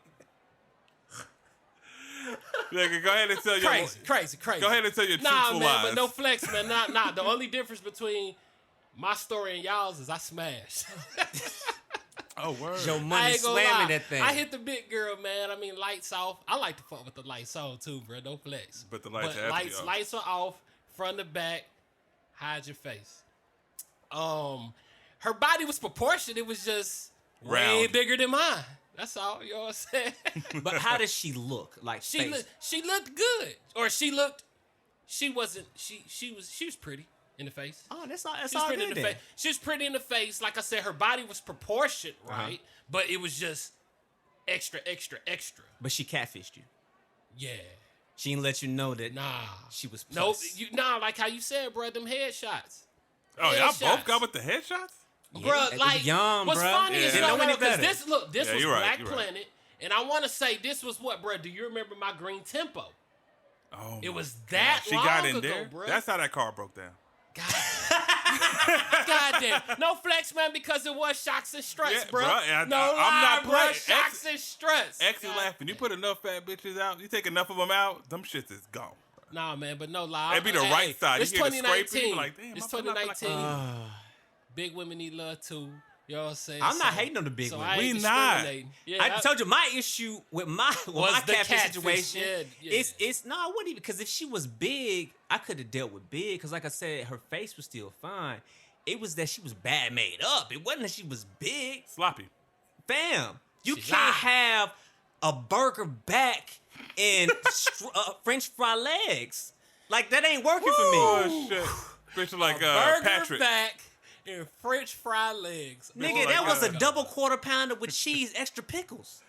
Nigga, go ahead and tell your Crazy. Go ahead and tell your Nah, truthful man, lies. but no flex, man. Nah. The only difference between my story and y'all's is I smashed. Oh, word. Your I money ain't gonna slamming lie. that thing. I hit the big girl, man. I mean, lights off. I like to fuck with the lights on too, bro. No flex. But the lights have to be off. Lights are off, front to back. Hide your face. Her body was proportioned. It was just way Round. bigger than mine. That's all. You know what I'm saying? But how does she look? Like She face? looked good, or she wasn't. She was pretty in the face. Oh, that's all. That's She was all pretty in good the then. face. She was pretty in the face. Like I said, her body was proportioned right, but it was just extra. But she catfished you. Yeah. She didn't let you know that. Nah. She was Nope. plus. Like how you said, bro. Them headshots. Oh, y'all Headshots. both got with the headshots? Yeah, Bruh, they like, young, what's bruh. funny is, Didn't know any because better. this Yeah, was you're right, Black you're right. Planet, and I want to say this was what, bro? Do you remember my green tempo? Oh, It my was God. that She long got in ago, there. bruh. That's how that car broke down. God damn. No flex, man, because it was shocks and struts, Yeah, bro. bruh, and No I'm lie, not bro. playing. Shocks and struts. X is God laughing. You damn. put enough fat bitches out, you take enough of them out, them shits is gone. Nah, man, but no lie. It'd be the right side. It's You hear the scraping, you 2019. be like, damn, It's I'm not feeling like 2019. Big women need love too. You know what I'm saying? I'm not hating on the big so women. I ain't We not. discriminating. Yeah, I told you my issue with my Was the catfish catfish, situation. yeah. It's no, I wouldn't even, because if she was big, I could have dealt with big. Because like I said, her face was still fine. It was that she was bad made up. It wasn't that she was big. Sloppy. Fam, you She can't lied. have a burger back and French fry legs. Like that ain't working for me. Oh, shit. Bitch like burger Patrick. back and French fry legs. Nigga, like that was a that. double quarter pounder with cheese, extra pickles.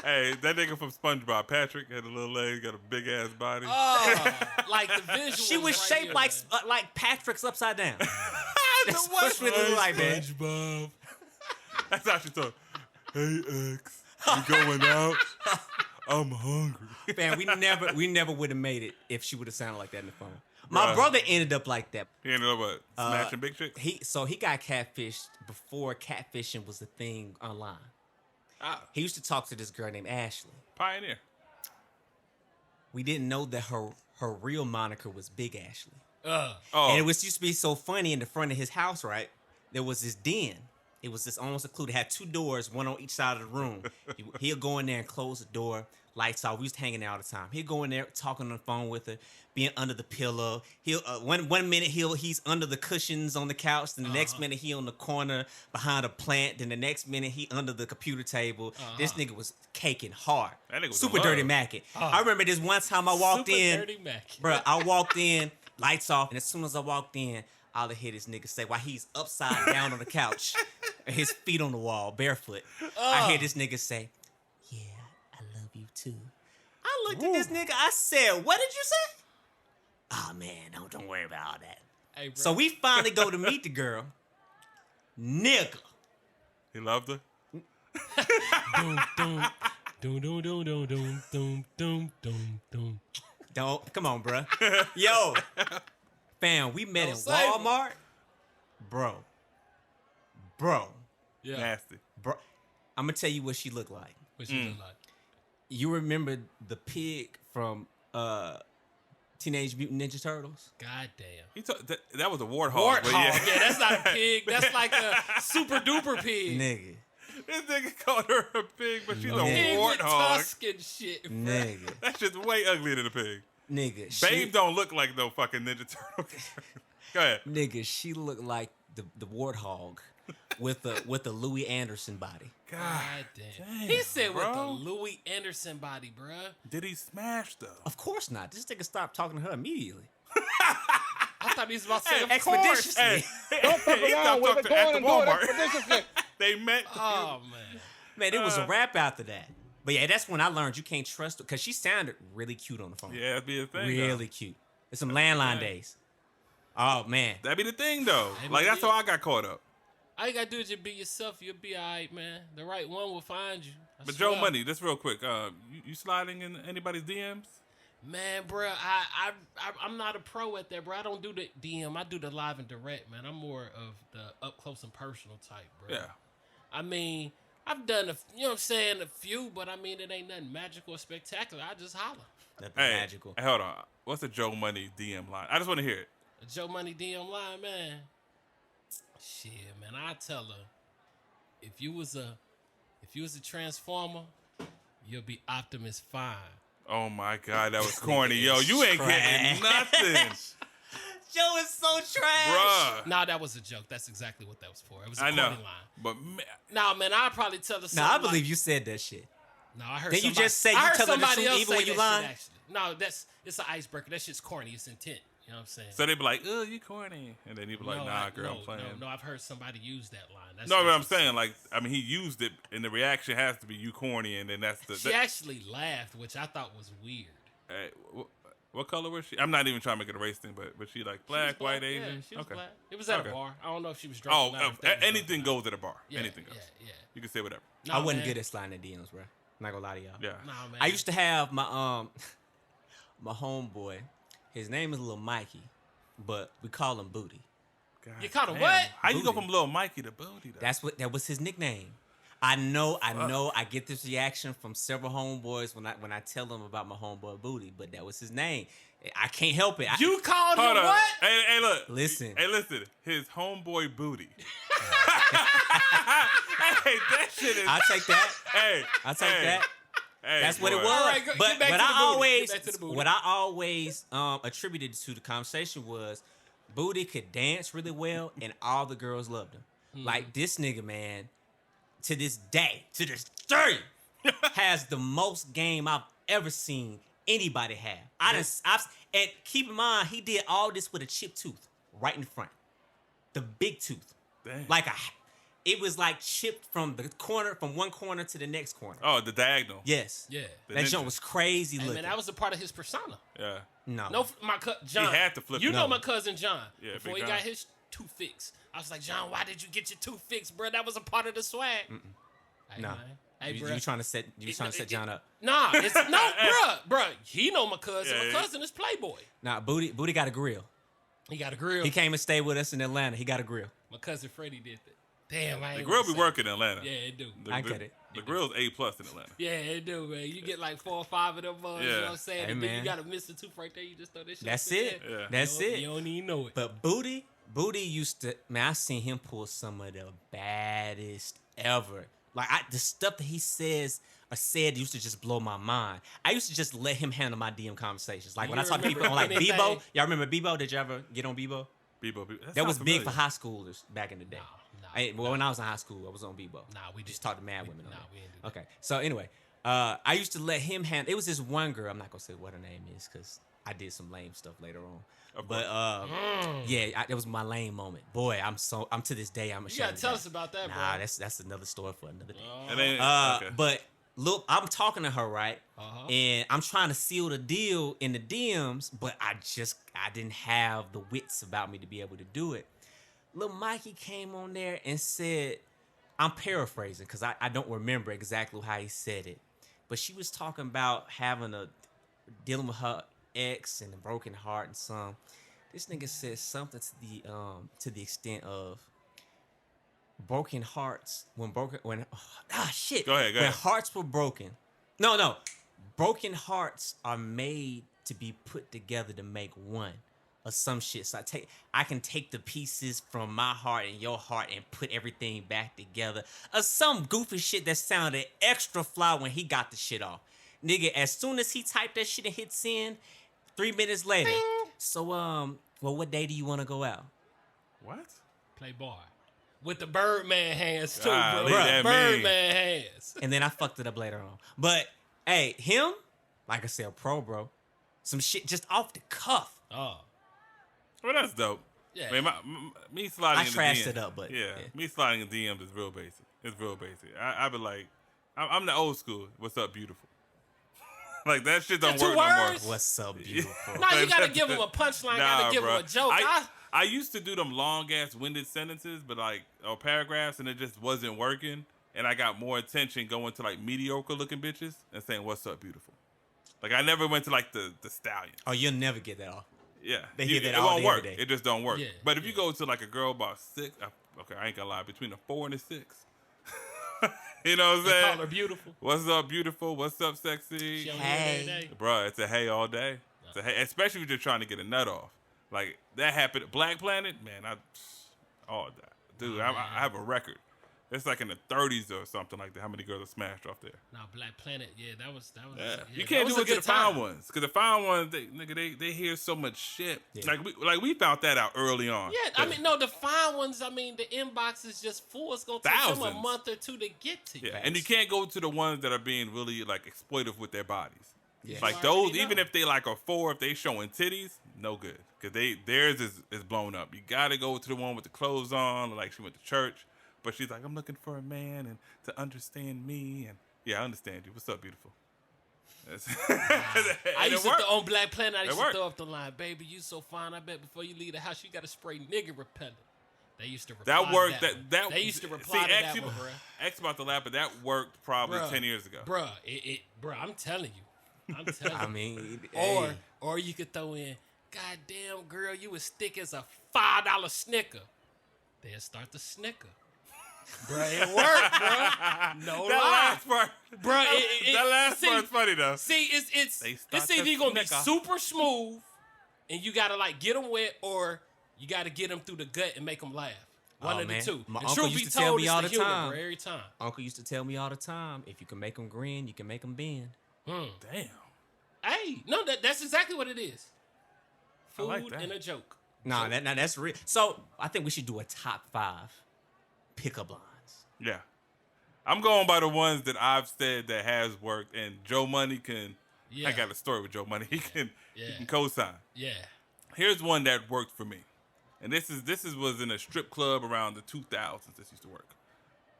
Hey, that nigga from SpongeBob, Patrick, had a little leg, got a big ass body. Oh, like the visual. She was right shaped here, like Patrick's upside down. That's what? what she looked like, man. SpongeBob. That's how she talk. Hey, X, you going out? I'm hungry. Man, we never would have made it if she would have sounded like that in the phone. My Bruh. brother ended up like that. He ended up what? Smashing big chicks? He got catfished before catfishing was a thing online. Ah, He used to talk to this girl named Ashley. pioneer. We didn't know that her real moniker was Big Ashley. Oh, And it used to be so funny in the front of his house, right? There was this den. It was this almost secluded. It had two doors, one on each side of the room. He'll go in there and close the door. Lights off. We used to hang in there all the time. He'll go in there talking on the phone with her, being under the pillow. He'll one minute he's under the cushions on the couch. Then the next minute he on the corner behind a plant. Then the next minute he under the computer table. This nigga was caking hard. That nigga was super in dirty love. macking. I remember this one time I walked Super in. Dirty Mac. Bro, I walked in, lights off, and as soon as I walked in, all I hear this nigga say while he's upside down on the couch, and his feet on the wall, barefoot. I hear this nigga say, "Yeah, I love you too." I looked at this nigga. I said, "What did you say?" Oh man, don't worry about all that. Hey, bro. So we finally go to meet the girl. Nigga, He loved her. Doom, doom, doom, doom, doom, doom, doom, doom, doom, doom, doom. don't come on, bro. Yo, fam, we met in save him. Walmart, bro. Yeah. Nasty. Bro, I'm gonna tell you what she looked like. What she look like? You remember the pig from Teenage Mutant Ninja Turtles? God damn. He that was a warthog. Warthog. but Yeah, that's not a pig. That's like a super duper pig. Nigga. This nigga called her a pig, but she's a Pig with warthog. tusk and shit. bro. Nigga. That shit's way uglier than a pig. Nigga. Babe don't look like no fucking Ninja Turtle. Go ahead. Nigga, she looked like the warthog with the Louis Anderson body. God God damn. damn, He said with the bro. Louis Anderson body, bruh. Did he smash though? Of course not. This nigga stopped talking to her immediately. I thought he was about to say, of Expeditiously. course. Hey, Don't fuck he around stopped with talking it. Go at on the and do it Walmart. expeditiously. They met. Oh, man. Man, it was a wrap after that. But yeah, that's when I learned you can't trust her because she sounded really cute on the phone. Yeah, that'd be the thing. Really cute. It's some landline days. Oh man. That'd be the thing though. Maybe Like it that's is. how I got caught up. All you gotta do is just be yourself. You'll be all right, man. The right one will find you. I But swear. Joe Money, just real quick, you sliding in anybody's DMs? Man, bro, I'm not a pro at that, bro. I don't do the DM. I do the live and direct, man. I'm more of the up close and personal type, bro. Yeah. I mean, I've done a few, but I mean, it ain't nothing magical or spectacular. I just holler. Nothing Hey, magical. hey, hold on. What's the Joe Money DM line? I just want to hear it. A Joe Money DM line, man. Shit, man. I tell her, if you was a transformer, you'll be Optimus Prime. Oh my God, that was corny. Yo, you ain't getting nothing. Joe is so trash. Bruh. Nah, that was a joke. That's exactly what that was for. It was a I corny know. line. But Nah, man, I'd probably tell her something. Nah, I believe like, you said that shit. No, I heard. Then you somebody, just say you I heard tell her the somebody truth else even say when you that lying? shit, actually. No, it's an icebreaker. That shit's corny. It's intent. You know what I'm saying? so they be like, "Oh, you corny," and then you be like, "Nah, girl, I'm playing." No, I've heard somebody use that line. That's No, what but I'm saying, like, I mean, he used it, and the reaction has to be you corny, and then that's the. She actually laughed, which I thought was weird. Hey, what color was she? I'm not even trying to make it a race thing, but she like black, She was black, white, Asian? Yeah, she was okay. black. It was at Okay. a bar. I don't know if she was drunk. Oh, or not, if they was anything drunk or goes at a bar. not. Anything goes. Yeah. You can say whatever. No, I wasn't man. good at sliding the DMs, bro. I'm not gonna lie to y'all. Yeah. Nah, man. I used to have my my homeboy. His name is Lil Mikey, but we call him Booty. God You called him damn. what? How you go Booty. from Lil Mikey to Booty, though? That was his nickname. I know. I get this reaction from several homeboys when I tell them about my homeboy Booty, but that was his name. I can't help it. You called him Hold on. what? Hey, look. Listen. Hey, listen. His homeboy Booty. Hey, that shit is. I'll take that. Hey. I'll take hey, that. Hey, That's what it boy. was. All right, go- but get back but to the I booty. always Get back to the booty. what I always attributed to the conversation was Booty could dance really well and all the girls loved him. Like this nigga, man, to this day, has the most game I've ever seen anybody have. And keep in mind, he did all this with a chipped tooth right in front, the big tooth, Damn. it was like chipped from one corner to the next corner. Oh, the diagonal. Yes, Yeah. The that ninja. joint was crazy Hey, looking. man, that was a part of his persona. Yeah. no, No, my cousin John. He had to flip You it. know No. my cousin John. Yeah, Before Big he John. got his tooth fixed, I was like, John, why did you get your tooth fixed, bro? That was a part of the swag. Hey, no. man. Hey, you bro. trying to set John up? Nah, it's no, bro. He know my cousin. Yeah, My cousin is Playboy. Nah, Booty got a grill. He got a grill. He came and stayed with us in Atlanta. He got a grill. My cousin Freddie did that. Damn, I ain't The grill wanna be say. working in Atlanta. Yeah, it do. I get it. The grill's A+ in Atlanta. Yeah, it do, man. You get like 4 or 5 of them bugs, you know what I'm saying? Hey, and then you man. got to miss the tooth right there. You just throw this shit That's up in it. there. Yeah. That's You it. don't even know it. But Booty used to, man, I seen him pull some of the baddest ever. Like the stuff that he said used to just blow my mind. I used to just let him handle my DM conversations. Like when I You talk to people on like remember Bebo, anything? y'all remember Bebo? Did you ever get on Bebo? Bebo. That was big for high schoolers back in the day. No, When I was in high school, I was on Bebo. Nah, we just didn't. talked to mad women. Nah, on we it. didn't do that. Okay, so anyway, I used to let him handle. It was this one girl. I'm not gonna say what her name is because I did some lame stuff later on. Of But yeah, it was my lame moment. Boy, I'm to this day I'm ashamed. You got to of tell that. us about that, Nah, bro. that's another story for another day. And then, okay. But look, I'm talking to her, right? Uh-huh. And I'm trying to seal the deal in the DMs, but I didn't have the wits about me to be able to do it. Lil Mikey came on there and said, I'm paraphrasing because I don't remember exactly how he said it, but she was talking about dealing with her ex and a broken heart and some. This nigga said something to the extent of broken hearts when Go ahead. when hearts were broken. No. Broken hearts are made to be put together to make one or some shit. So I can take the pieces from my heart and your heart and put everything back together. Or some goofy shit that sounded extra fly when he got the shit off. Nigga, as soon as he typed that shit and hit send, 3 minutes later. So, well, what day do you want to go out? What? Play bar. With the Birdman hands, too, Ah, bro. leave that Birdman hands. And then I fucked it up later on. But, hey, him, like I said, pro, bro. Some shit just off the cuff. Oh. Well, that's dope. Yeah. I mean, me sliding I in the trashed DMs, it up, but, yeah, yeah. me sliding in DMs is real basic. It's real basic. I be like, I'm the old school. What's up, beautiful? Like that shit don't Two work no more. words? What's up, beautiful? Nah, you gotta give him a punchline. Gotta give him a joke. I used to do them long ass winded sentences, but or paragraphs, and it just wasn't working. And I got more attention going to like mediocre looking bitches and saying, "What's up, beautiful?" Like I never went to like the stallion. Oh, you'll never get that off. Yeah, They hear that it all won't day, work. every day. It just don't work. Yeah, but if you go to like a girl about 6, okay, I ain't gonna lie, between a 4 and a 6. You know what I'm They saying? call her beautiful. What's up, beautiful? What's up, sexy? She on Hey. here every day. Bruh, it's a hey all day. It's a hey, especially if you're trying to get a nut off. Like that happened at Black Planet, man. Dude, I have a record. It's like in the 30s or something like that. How many girls are smashed off there? Nah, Black Planet. Yeah, that was. Yeah. Yeah, You that can't was do a it to good the found time. ones, because the found ones, they hear so much shit. Yeah. Like we found that out early on. Yeah, I mean, no, the fine ones. I mean, the inbox is just full. It's gonna take them Thousands. a month or two to get to you. Yeah, and you can't go to the ones that are being really like exploitive with their bodies. Yeah. Like You already those, even know. if they like are 4, if they showing titties, no good, because theirs is blown up. You gotta go to the one with the clothes on, like she went to church, but she's like, I'm looking for a man and to understand me, and yeah, I understand you. What's up, beautiful? I used to on Black Planet. I used to worked. throw up the line, "Baby, you so fine. I bet before you leave the house, you got to spray nigga repellent." They used to reply That to worked. one. That they used to reply to X, that one, bruh. X about to laugh, but that worked probably Bruh. 10 years ago. Bruh, bruh, I'm telling you. I'm telling you. I mean, Or hey. or you could throw in, "Goddamn girl, you as thick as a $5 snicker." They'll start to snicker. Bruh, it worked, bruh. No That lie. last part, Bruh, that last see, part's funny though. See, They it's start either to you're gonna be snicker. super smooth and you gotta like get them wet, or you gotta get them through the gut and make them laugh. One Oh, of man. the two. My And uncle truth used be to tell told, me it's all the the humor, time. bruh, every time. Uncle used to tell me all the time, if you can make them grin, you can make them bend. Damn. Hey, no, that's exactly what it is. I Food like that. and a joke. Nah, that's real. So I think we should do a top 5 pickup lines. Yeah. I'm going by the ones that I've said that has worked, and Joe Money can. Yeah. I got a story with Joe Money. He can Yeah. co-sign. Yeah. Here's one that worked for me, and this was in a strip club around the 2000s. This used to work.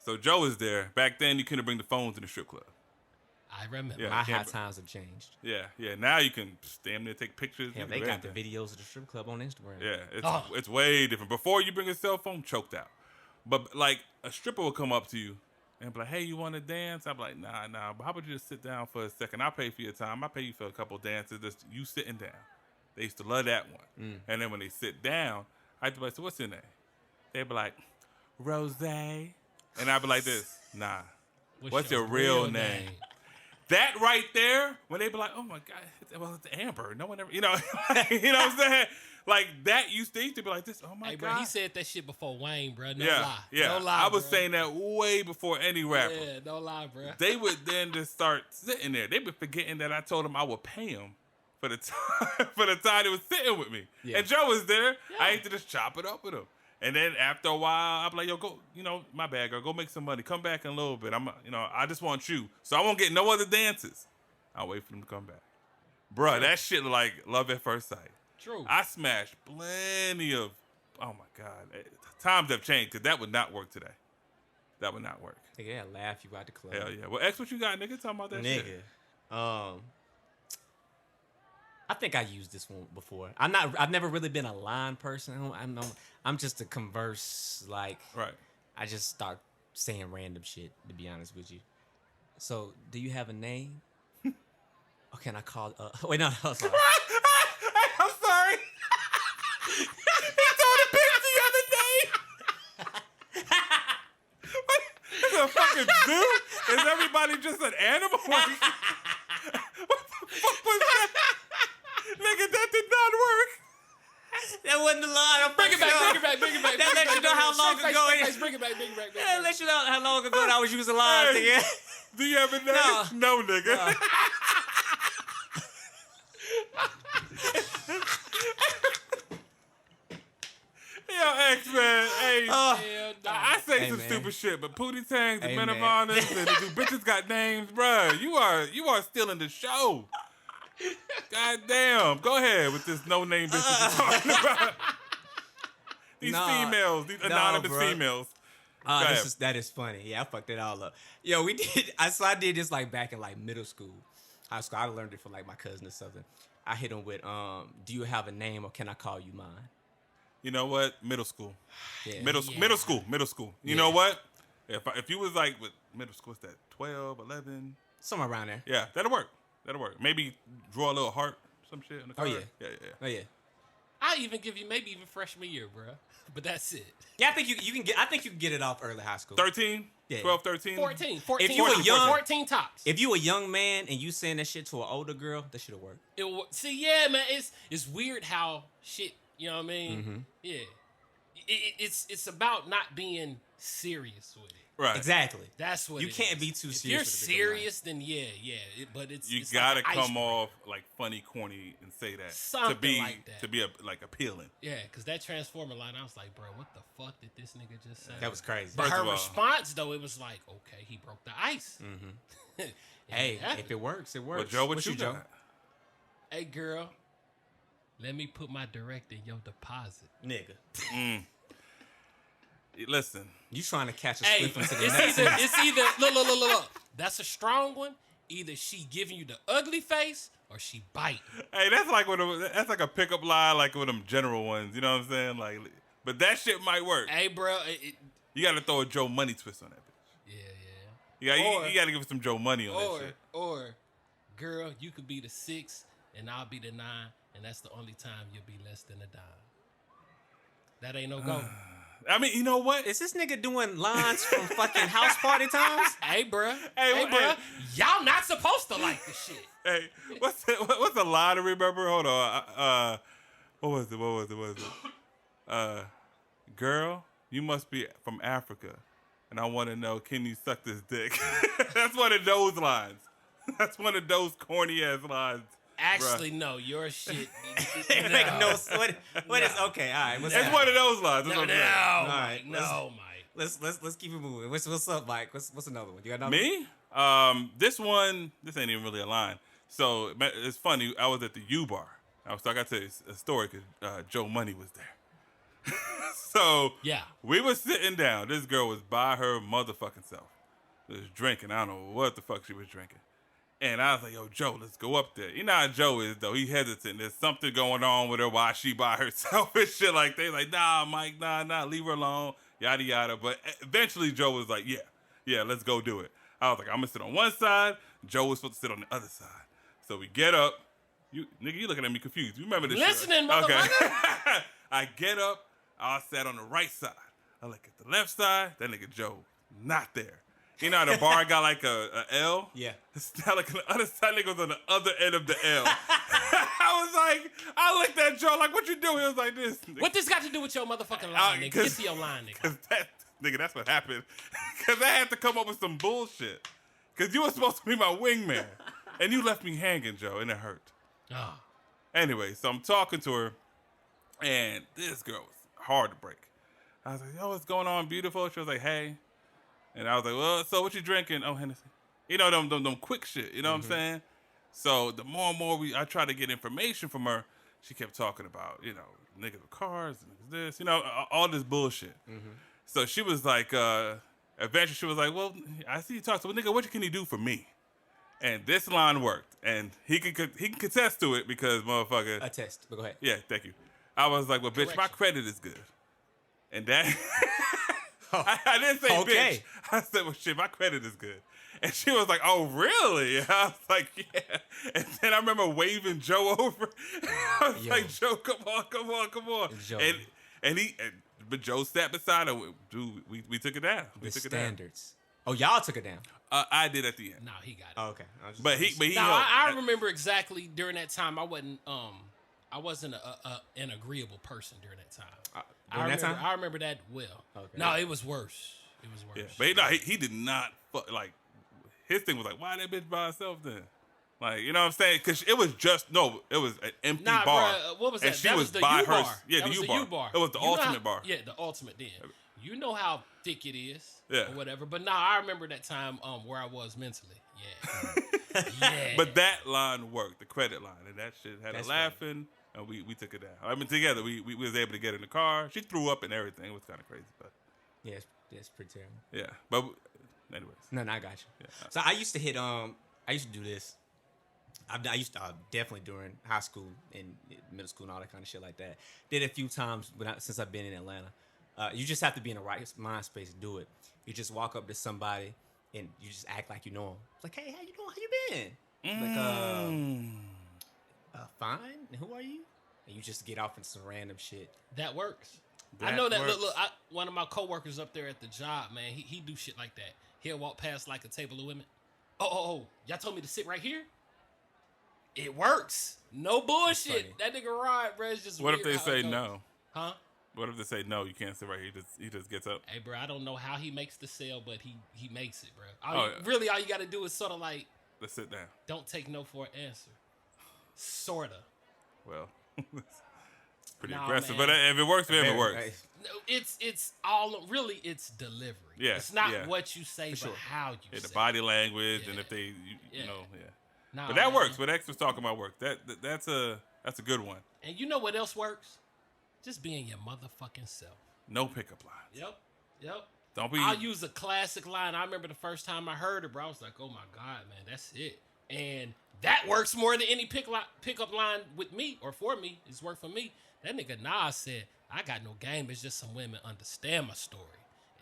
So Joe is there. Back then, you couldn't bring the phones in the strip club. I remember. Yeah. My high can't- times have changed. Yeah. Now you can damn near take pictures. Hell, you they can do got the anything. videos of the strip club on Instagram. Yeah, it's way different. Before you bring a cell phone, choked out. But like a stripper will come up to you and be like, "Hey, you want to dance?" I'm like, "Nah. But how about you just sit down for a second? I'll pay for your time. I'll pay you for a couple dances. Just you sitting down." They used to love that one. And then when they sit down, I'd be like, "So what's your name?" They'd be like, "Rose." And I'd be like this, "Nah. What's your real name?" That right there, when they be like, "Oh my God, it's Amber." No one ever, you know what I'm saying? Like that they used to be like this. Oh my Hey, God. bro, he said that shit before Wayne, bro. No yeah, lie. yeah. No lie, I was bro. saying that way before any rapper. Yeah, no lie, bro. They would then just start sitting there. They be forgetting that I told them I would pay them for the time they was sitting with me. Yeah. And Joe was there. Yeah. I ain't to just chop it up with him. And then after a while, I'm like, "Yo, go, my bad, girl. Go make some money. Come back in a little bit. I just want you. So I won't get no other dances. I'll wait for them to come back." Bruh, that shit like love at first sight. True. I smashed plenty of, oh my God. Times have changed, because that would not work today. That would not work. Nigga, they'll laugh you out the club. Hell yeah. Well, X, what you got, nigga? Talking about that Nigga. shit. I think I used this one before. I've never really been a line person. I'm just a converse, like, Right. I just start saying random shit, to be honest with you. So, do you have a name? Or can I call wait, no, sorry. I'm sorry. He told a bitch the other day. What? It's a fucking zoo? Is everybody just an animal? What the fuck was that? Nigga, that did not work. That wasn't the line. Bring it back. That lets you know how long ago it is. Bring it back. That lets you know how long ago I was using lines, Hey. nigga. Do you have a name? No, nigga. Yo, X, man. Hey. Hell nah. I say Hey, some man. stupid shit, but Pootie Tangs, the Hey, Men of man. Honors, and the bitches got names, bruh. You are stealing the show. God damn. Go ahead with this no-name bitches you're talking about. These Nah. females, these Nah, anonymous bruh. females. Go That ahead. is funny. Yeah, I fucked it all up. Yo, I did this like back in like middle school. high school. I learned it from like my cousin or something. I hit him with, do you have a name or can I call you mine? You know what? Middle school. Yeah. Middle school. You know what? If you was like with middle school, what's that? 12, 11? Somewhere around there. Yeah, that'll work. Maybe draw a little heart, some shit in the card. Yeah. Yeah. Oh yeah. I even give you maybe even freshman year, bro. But that's it. Yeah, I think you can get. I think you can get it off early high school. 13? Yeah. 12, 13? 14 If you were young- 14 tops. If you a young man and you saying that shit to an older girl, that shit'll work. See, yeah, man, it's weird how shit. You know what I mean? Mm-hmm. Yeah. It's about not being serious with it. Right. Exactly. That's what You it can't is. be too If serious. you're with a big serious, then yeah. But it's You it's gotta like an come icebreaker. off like funny, corny, and say that Something like that. to be like appealing. Yeah, because that Transformer line, I was like, bro, what the fuck did this nigga just say? That was crazy. But First her of all- response though, it was like, okay, he broke the ice. Mm-hmm. Hey, if it works, it works. Well, Joe, what you Joe? got? Hey, girl, let me put my direct in your deposit. Nigga, Listen, you trying to catch a Hey, spliff into the it's either look. That's a strong one. Either she giving you the ugly face or she bite. hey, that's like that's like a pickup line, like with them general ones. You know what I'm saying? Like, but that shit might work. Hey, bro. You got to throw a Joe Money twist on that bitch. Yeah. You got to give it some Joe Money on that shit. Or, girl, you could be the 6 and I'll be the 9, and that's the only time you'll be less than a dime. That ain't no go. I mean, you know what? Is this nigga doing lines from fucking house party times? Hey, bruh. Hey, bruh. Y'all not supposed to like the shit. Hey, what's the line to remember? Hold on. What was it? Girl, you must be from Africa, and I want to know, can you suck this dick? That's one of those lines. That's one of those corny ass lines. Actually, no, your shit. It make no. What is okay? All right. What's It's that? one of those lines. That's No, what I'm saying. right, no, Mike. Let's keep it moving. What's up, Mike? What's another one? You got another Me? This ain't even really a line. So it's funny. I was at the U Bar. I got to tell you a story because Joe Money was there. So Yeah. we were sitting down. This girl was by her motherfucking self. She was drinking. I don't know what the fuck she was drinking. And I was like, yo, Joe, let's go up there. You know how Joe is, though. He hesitant. There's something going on with her while she by herself and shit like that. Like, nah, Mike, nah, leave her alone, yada, yada. But eventually Joe was like, yeah, let's go do it. I was like, I'm going to sit on one side. Joe was supposed to sit on the other side. So we get up. You looking at me confused. You remember this Listening, shit? motherfucker. I get up. I sat on the right side. I look at the left side. That nigga Joe, not there. You know how the bar got like a L? Yeah. It's not like the other side nigga was on the other end of the L. I looked at Joe like, what you doing? He was like this. What this got to do with your motherfucking line, nigga? Get to your line, nigga. Cause that's what happened. Cause I had to come up with some bullshit. Cause you were supposed to be my wingman. And you left me hanging, Joe, and it hurt. Oh. Anyway, so I'm talking to her, and this girl was hard to break. I was like, yo, what's going on, beautiful? She was like, hey. And I was like, well, so what you drinking? Oh, Hennessy. You know, them quick shit, you know what I'm saying? So the more and more I tried to get information from her, she kept talking about, you know, niggas with cars, niggas this, you know, all this bullshit. So she was like, eventually she was like, well, I see you talk, so nigga, what can you do for me? And this line worked, and he can contest to it because motherfucker. Attest, but go ahead. Yeah, thank you. I was like, well, bitch, my Correction. credit is good, and that I didn't say Okay. bitch. I said, well, shit, my credit is good, and she was like, oh, really? And I was like, yeah. And then I remember waving Joe over. I was Yo. like, Joe, come on. Joe. But Joe sat beside her. Dude, we took it down. We The took it down. standards. Oh, y'all took it down. I did at the end. No, he got it. Oh, okay. But he No, helped. I remember exactly during that time. I wasn't an agreeable person during that time. during that time? I remember that well. Okay. No, it was worse. It was worse. Yeah, but he did not like. His thing was like, why that bitch by herself then? Like, you know what I'm saying? Because it was an empty Nah, bar. bruh, what was and that? she That was the by U her. bar. Yeah, That the was U bar. It was the You know ultimate how- bar. Yeah, the ultimate then. You know how thick it is. Yeah. Or whatever. But nah, I remember that time where I was mentally. Yeah. Yeah. But that line worked, the credit line, and that shit had That's her laughing, and we took it down. I mean, together we was able to get in the car. She threw up and everything. It was kind of crazy, but Yeah, it's pretty terrible. yeah. But anyways, No, I got you. Yeah. So I used to hit. I used to do this. I used to definitely during high school and middle school and all that kind of shit like that. Did it a few times since I've been in Atlanta. You just have to be in the right mind space to do it. You just walk up to somebody and you just act like you know them. It's like, hey, how you doing? How you been? Like, fine. And who are you? And you just get off into some random shit. That works. That I know that. works. Look, one of my coworkers up there at the job, man, he do shit like that. He'll walk past like a table of women. Oh, y'all told me to sit right here? It works. No bullshit. That nigga Rod, bro, is just What if weird they how say it goes. no? Huh? What if they say no? You can't sit right here. He just gets up. Hey, bro, I don't know how he makes the sale, but he makes it, bro. Yeah. Really, all you got to do is sort of like, Let's sit down. don't take no for an answer. Sorta. Well, pretty Nah, aggressive. man. But if it works for him, it works. Right. No, it's all really it's delivery. Yeah, It's not yeah. what you say, but sure. how you Yeah, say. the body language, and Yeah. if they, Yeah. yeah. Nah, But that man. works. What X was talking about works. That's a good one. And you know what else works? Just being your motherfucking self. No pickup lines. Yep. Don't be. I'll use a classic line. I remember the first time I heard it, bro. I was like, oh my God, man, that's it. And that works more than any pickup line with me or for me. It's worked for me. That nigga Nas said, I got no game. It's just some women understand my story.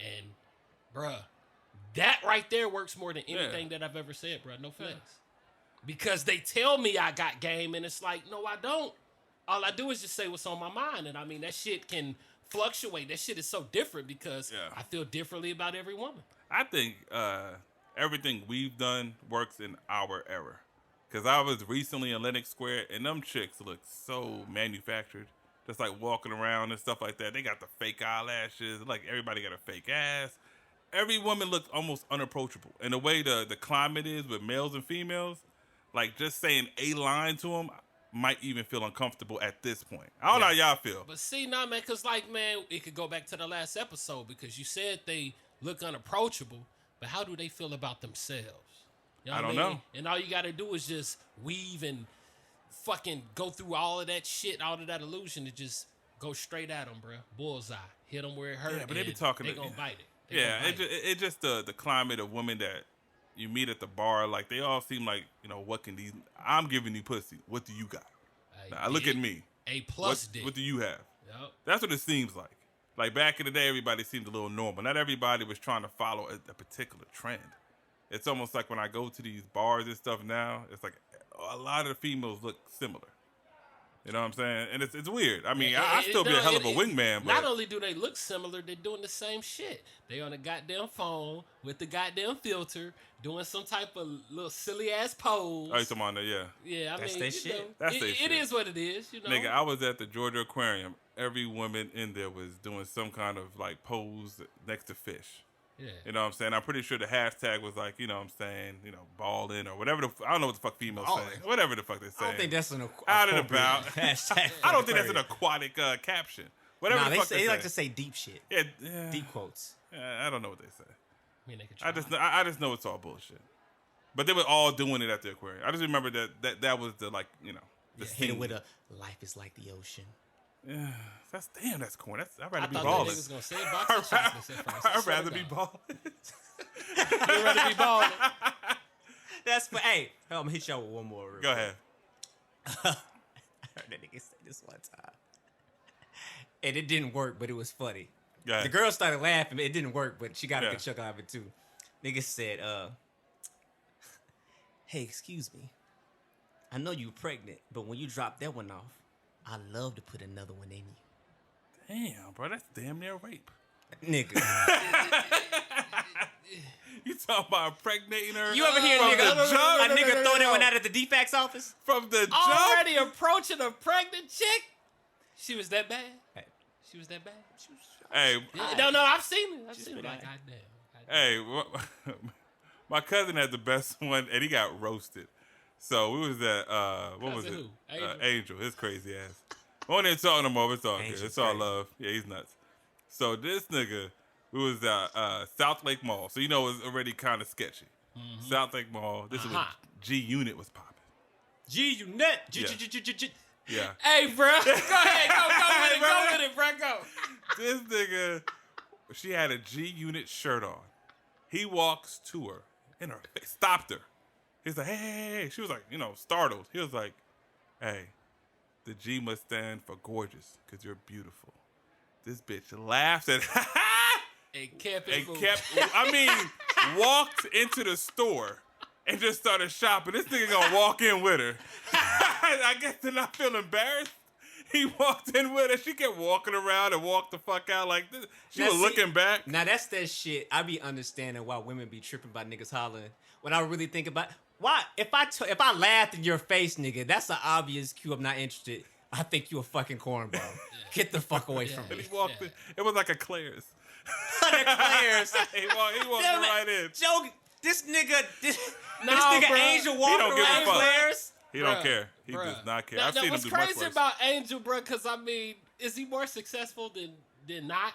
And, bruh, that right there works more than anything that I've ever said, bruh. No flex. Because they tell me I got game, and it's like, no, I don't. All I do is just say what's on my mind. And I mean, that shit can fluctuate. That shit is so different because I feel differently about every woman. I think everything we've done works in our era. Because I was recently in Lenox Square, and them chicks look so manufactured. Just like walking around and stuff like that. They got the fake eyelashes. Like everybody got a fake ass. Every woman looks almost unapproachable. And the way the climate is with males and females, like just saying a line to them might even feel uncomfortable at this point. I don't know how y'all feel. But see, nah, man, because, like, man, it could go back to the last episode because you said they look unapproachable, but how do they feel about themselves? You know I what don't mean? know. And all you got to do is just weave and fucking go through all of that shit, all of that illusion to just go straight at them, bro. Bullseye. Hit them where it hurt. Yeah, but they be talking. They gonna bite it. It just the climate of women that you meet at the bar. Like they all seem like, what can these? I'm giving you pussy. What do you got? Now, look at me. A plus dick. What do you have? Yep. That's what it seems like. Like back in the day, everybody seemed a little normal. Not everybody was trying to follow a particular trend. It's almost like when I go to these bars and stuff now, it's like a lot of the females look similar. You know what I'm saying? And it's weird. I mean, I still be a hell of a wingman, but not only do they look similar, they're doing the same shit. They on the goddamn phone with the goddamn filter, doing some type of little silly ass pose. Oh, you talking about that? Yeah. Yeah, I That's mean, their you shit. know, That's it, their it shit. is what it is, you know. Nigga, I was at the Georgia Aquarium. Every woman in there was doing some kind of like pose next to fish. Yeah. You know what I'm saying? I'm pretty sure the hashtag was like, you know what I'm saying, balling or whatever I don't know what the fuck females Balling. say. Whatever the fuck they say. I don't think that's an Out and appropriate about. hashtag. I don't think that's an aquatic caption. Whatever Nah, the fuck they like to say deep shit. Yeah, Deep quotes. I don't know what they say. I mean, they could try. I just know it's all bullshit. But they were all doing it at the aquarium. I just remember that was the the Hit scene. it with a life is like the ocean. Yeah, that's corny. I'd I rather be thought balling. that niggas gonna say box of chocolates at first. I I'd swear to rather be God. balling. You'd rather be balling. That's for hey. I'm gonna hit y'all with one more. real Go quick. ahead. I heard that nigga say this one time, and it didn't work, but it was funny. Go ahead. The girl started laughing, but it didn't work, but she got a Yeah. good chuck out of it too. Nigga said, "Hey, excuse me. I know you pregnant, but when you drop that one off, I love to put another one in you." Damn, bro, that's damn near rape. Nigga, You talking about impregnating her? you ever hear a from nigga, the jump? a nigga throw that one out at the DFAX office? From the jump? Already approaching a pregnant chick. She was that bad. Hey, She was that bad. Hey, Yeah, no, I've seen it. I've seen it. been Like, aight. goddamn. hey, my cousin had the best one, and he got roasted. So we was at what was it? Cousin who? Angel, his crazy ass. We won't even talk no more. It's all good. Angel's It's all crazy. love. Yeah, he's nuts. So this nigga, we was at South Lake Mall. So it was already kind of sketchy. South Lake Mall. This is when G Unit was popping. G, you nut. Yeah. Yeah. Hey, bro. Go ahead. Go with it, bro. Go. This nigga, she had a G Unit shirt on. He walks to her in her face, stopped her. He's like, hey. She was like, startled. He was like, hey, the G must stand for gorgeous because you're beautiful. This bitch laughed at And kept it moving. Walked into the store and just started shopping. This nigga gonna walk in with her. I guess they're not feeling embarrassed. He walked in with her. She kept walking around and walked the fuck out like this. She was looking back. Now that's that shit. I be understanding why women be tripping about niggas hollering. When I really think about why, if I laughed in your face, nigga, that's an obvious cue. I'm not interested. I think you a fucking cornball. Get the fuck away from me. He walked in. It was like a Claire's. Claire's. He walked right in. Joe, this nigga Bro. Angel walking don't give a around fuck. Claire's. He don't care. He does not care. I've seen him what's do much crazy worse. about Angel, bro? Because is he more successful than not?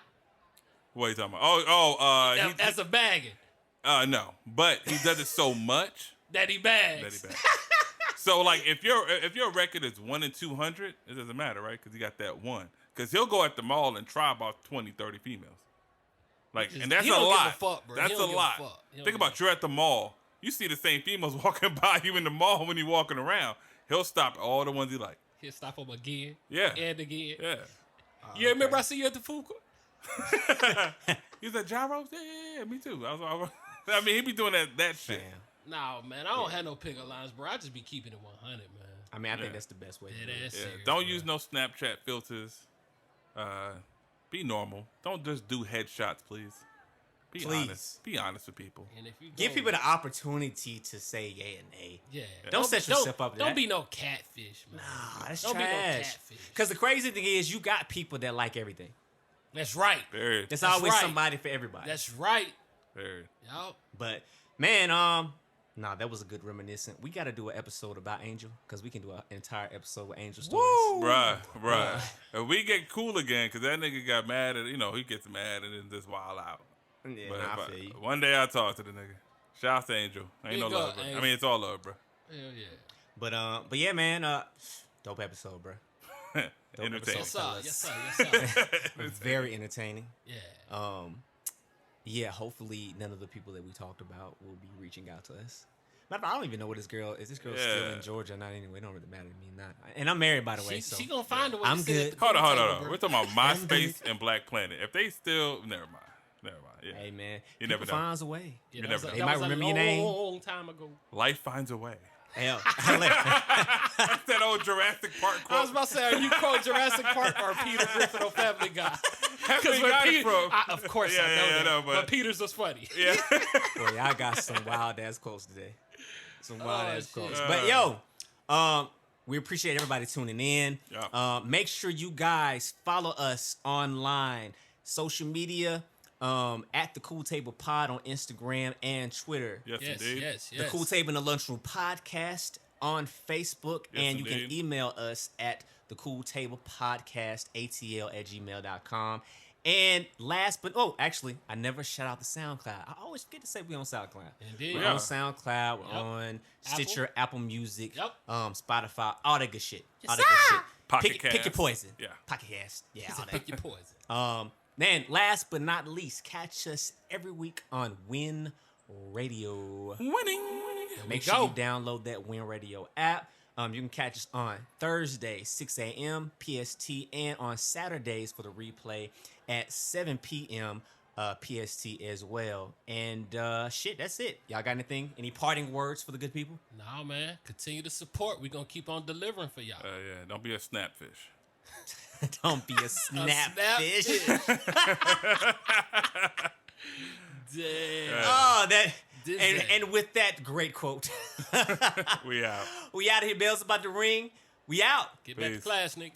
What are you talking about? As a bagging no, but he does it so much that he bags. So like, if your record is 1 in 200, it doesn't matter, right? Because he got that one. Because he'll go at the mall and try about 20, 30 females. Like, and that's he a don't give lot. a fuck, bro. That's He a don't give a lot. fuck. He don't Think give about you're at the mall. You see the same females walking by you in the mall when you're walking around. He'll stop all the ones he like. He'll stop him again. Yeah. And again. Yeah. You remember I see you at the food court? He's like, gyros? Yeah, me too. He be doing that shit. Damn. No, man, I don't have no pickup lines, bro. I just be keeping it 100, man. I mean, I think that's the best way to do it. That's serious, Don't bro. use no Snapchat filters. Be normal. Don't just do headshots, please. Be honest. Be honest with people. And if you Give people the opportunity to say yay and nay. yeah. Don't set yourself up to Don't that. be no catfish, man. Nah, that's Don't be no trash. catfish. Because the crazy thing is, you got people that like everything. That's right. Very. There's That's always right. somebody for everybody. That's right. Very. Yup. But man, that was a good reminiscent. We got to do an episode about Angel because we can do an entire episode with Angel stories. Bruh. If we get cool again, because that nigga got mad at, he gets mad and then just wild out. Yeah, But I feel you. one day I'll talk to the nigga. Shout out to Angel. Ain't no Big up, love, bro. Angel. I mean, it's all love, bro. Hell yeah. But yeah, man, dope episode, bro. Entertaining. Yes, sir. Yes, sir. Very entertaining. Yeah. Yeah, hopefully none of the people that we talked about will be reaching out to us. But I don't even know what this girl is. This girl still in Georgia or not anyway? It don't really matter to me. Not. And I'm married, by the way. She gonna find a way. I'm to sit good. at the Hold food table, on. bro. We're talking about MySpace and Black Planet. If they still, never mind. Yeah. Hey, man. You People never know. finds a way. Yeah, You that was never a- know. They that might was a remember your name. long time ago. Life finds a way. Hell. That's that old Jurassic Park quote. I was about to say, are you quote Jurassic Park or Peter Griffin on Family Guy? That's where you when got it Peter, from. of course Yeah, I know yeah, that. no, but but- Peter's was funny. Yeah. Boy, y'all got some wild ass quotes today. Some wild ass shit. quotes. But yo, we appreciate everybody tuning in. Yeah. Make sure you guys follow us online, social media, at the Cool Table Pod on Instagram and Twitter. Yes, Yes, indeed. yes. The Cool Table and the Lunchroom Podcast on Facebook. Yes, and you can indeed. email us at the Cool Table Podcast, atl@gmail.com. And last but actually, I never shout out the SoundCloud. I always forget to say we on SoundCloud. Indeed. We're Yeah. on SoundCloud. We're Yep. on Stitcher, Apple Music, Yep. Spotify, all that good shit. Yes, all that good sir. shit. Pocket Pick your Cast. poison. Yeah. Pocket Cast. Yeah, all that. Pick your poison. Man, last but not least, catch us every week on Win Radio. Winning. Make sure you download that Win Radio app. You can catch us on Thursday, 6 a.m. PST, and on Saturdays for the replay at 7 p.m. PST as well. And shit, that's it. Y'all got anything? Any parting words for the good people? Nah, man. Continue to support. We're going to keep on delivering for y'all. Yeah. Don't be a snapfish. Don't be a snapfish. Damn. Oh, that. This And, that. and with that great quote, We out. we out of here. Bell's about to ring. We out. Get back to Peace. class, nigga.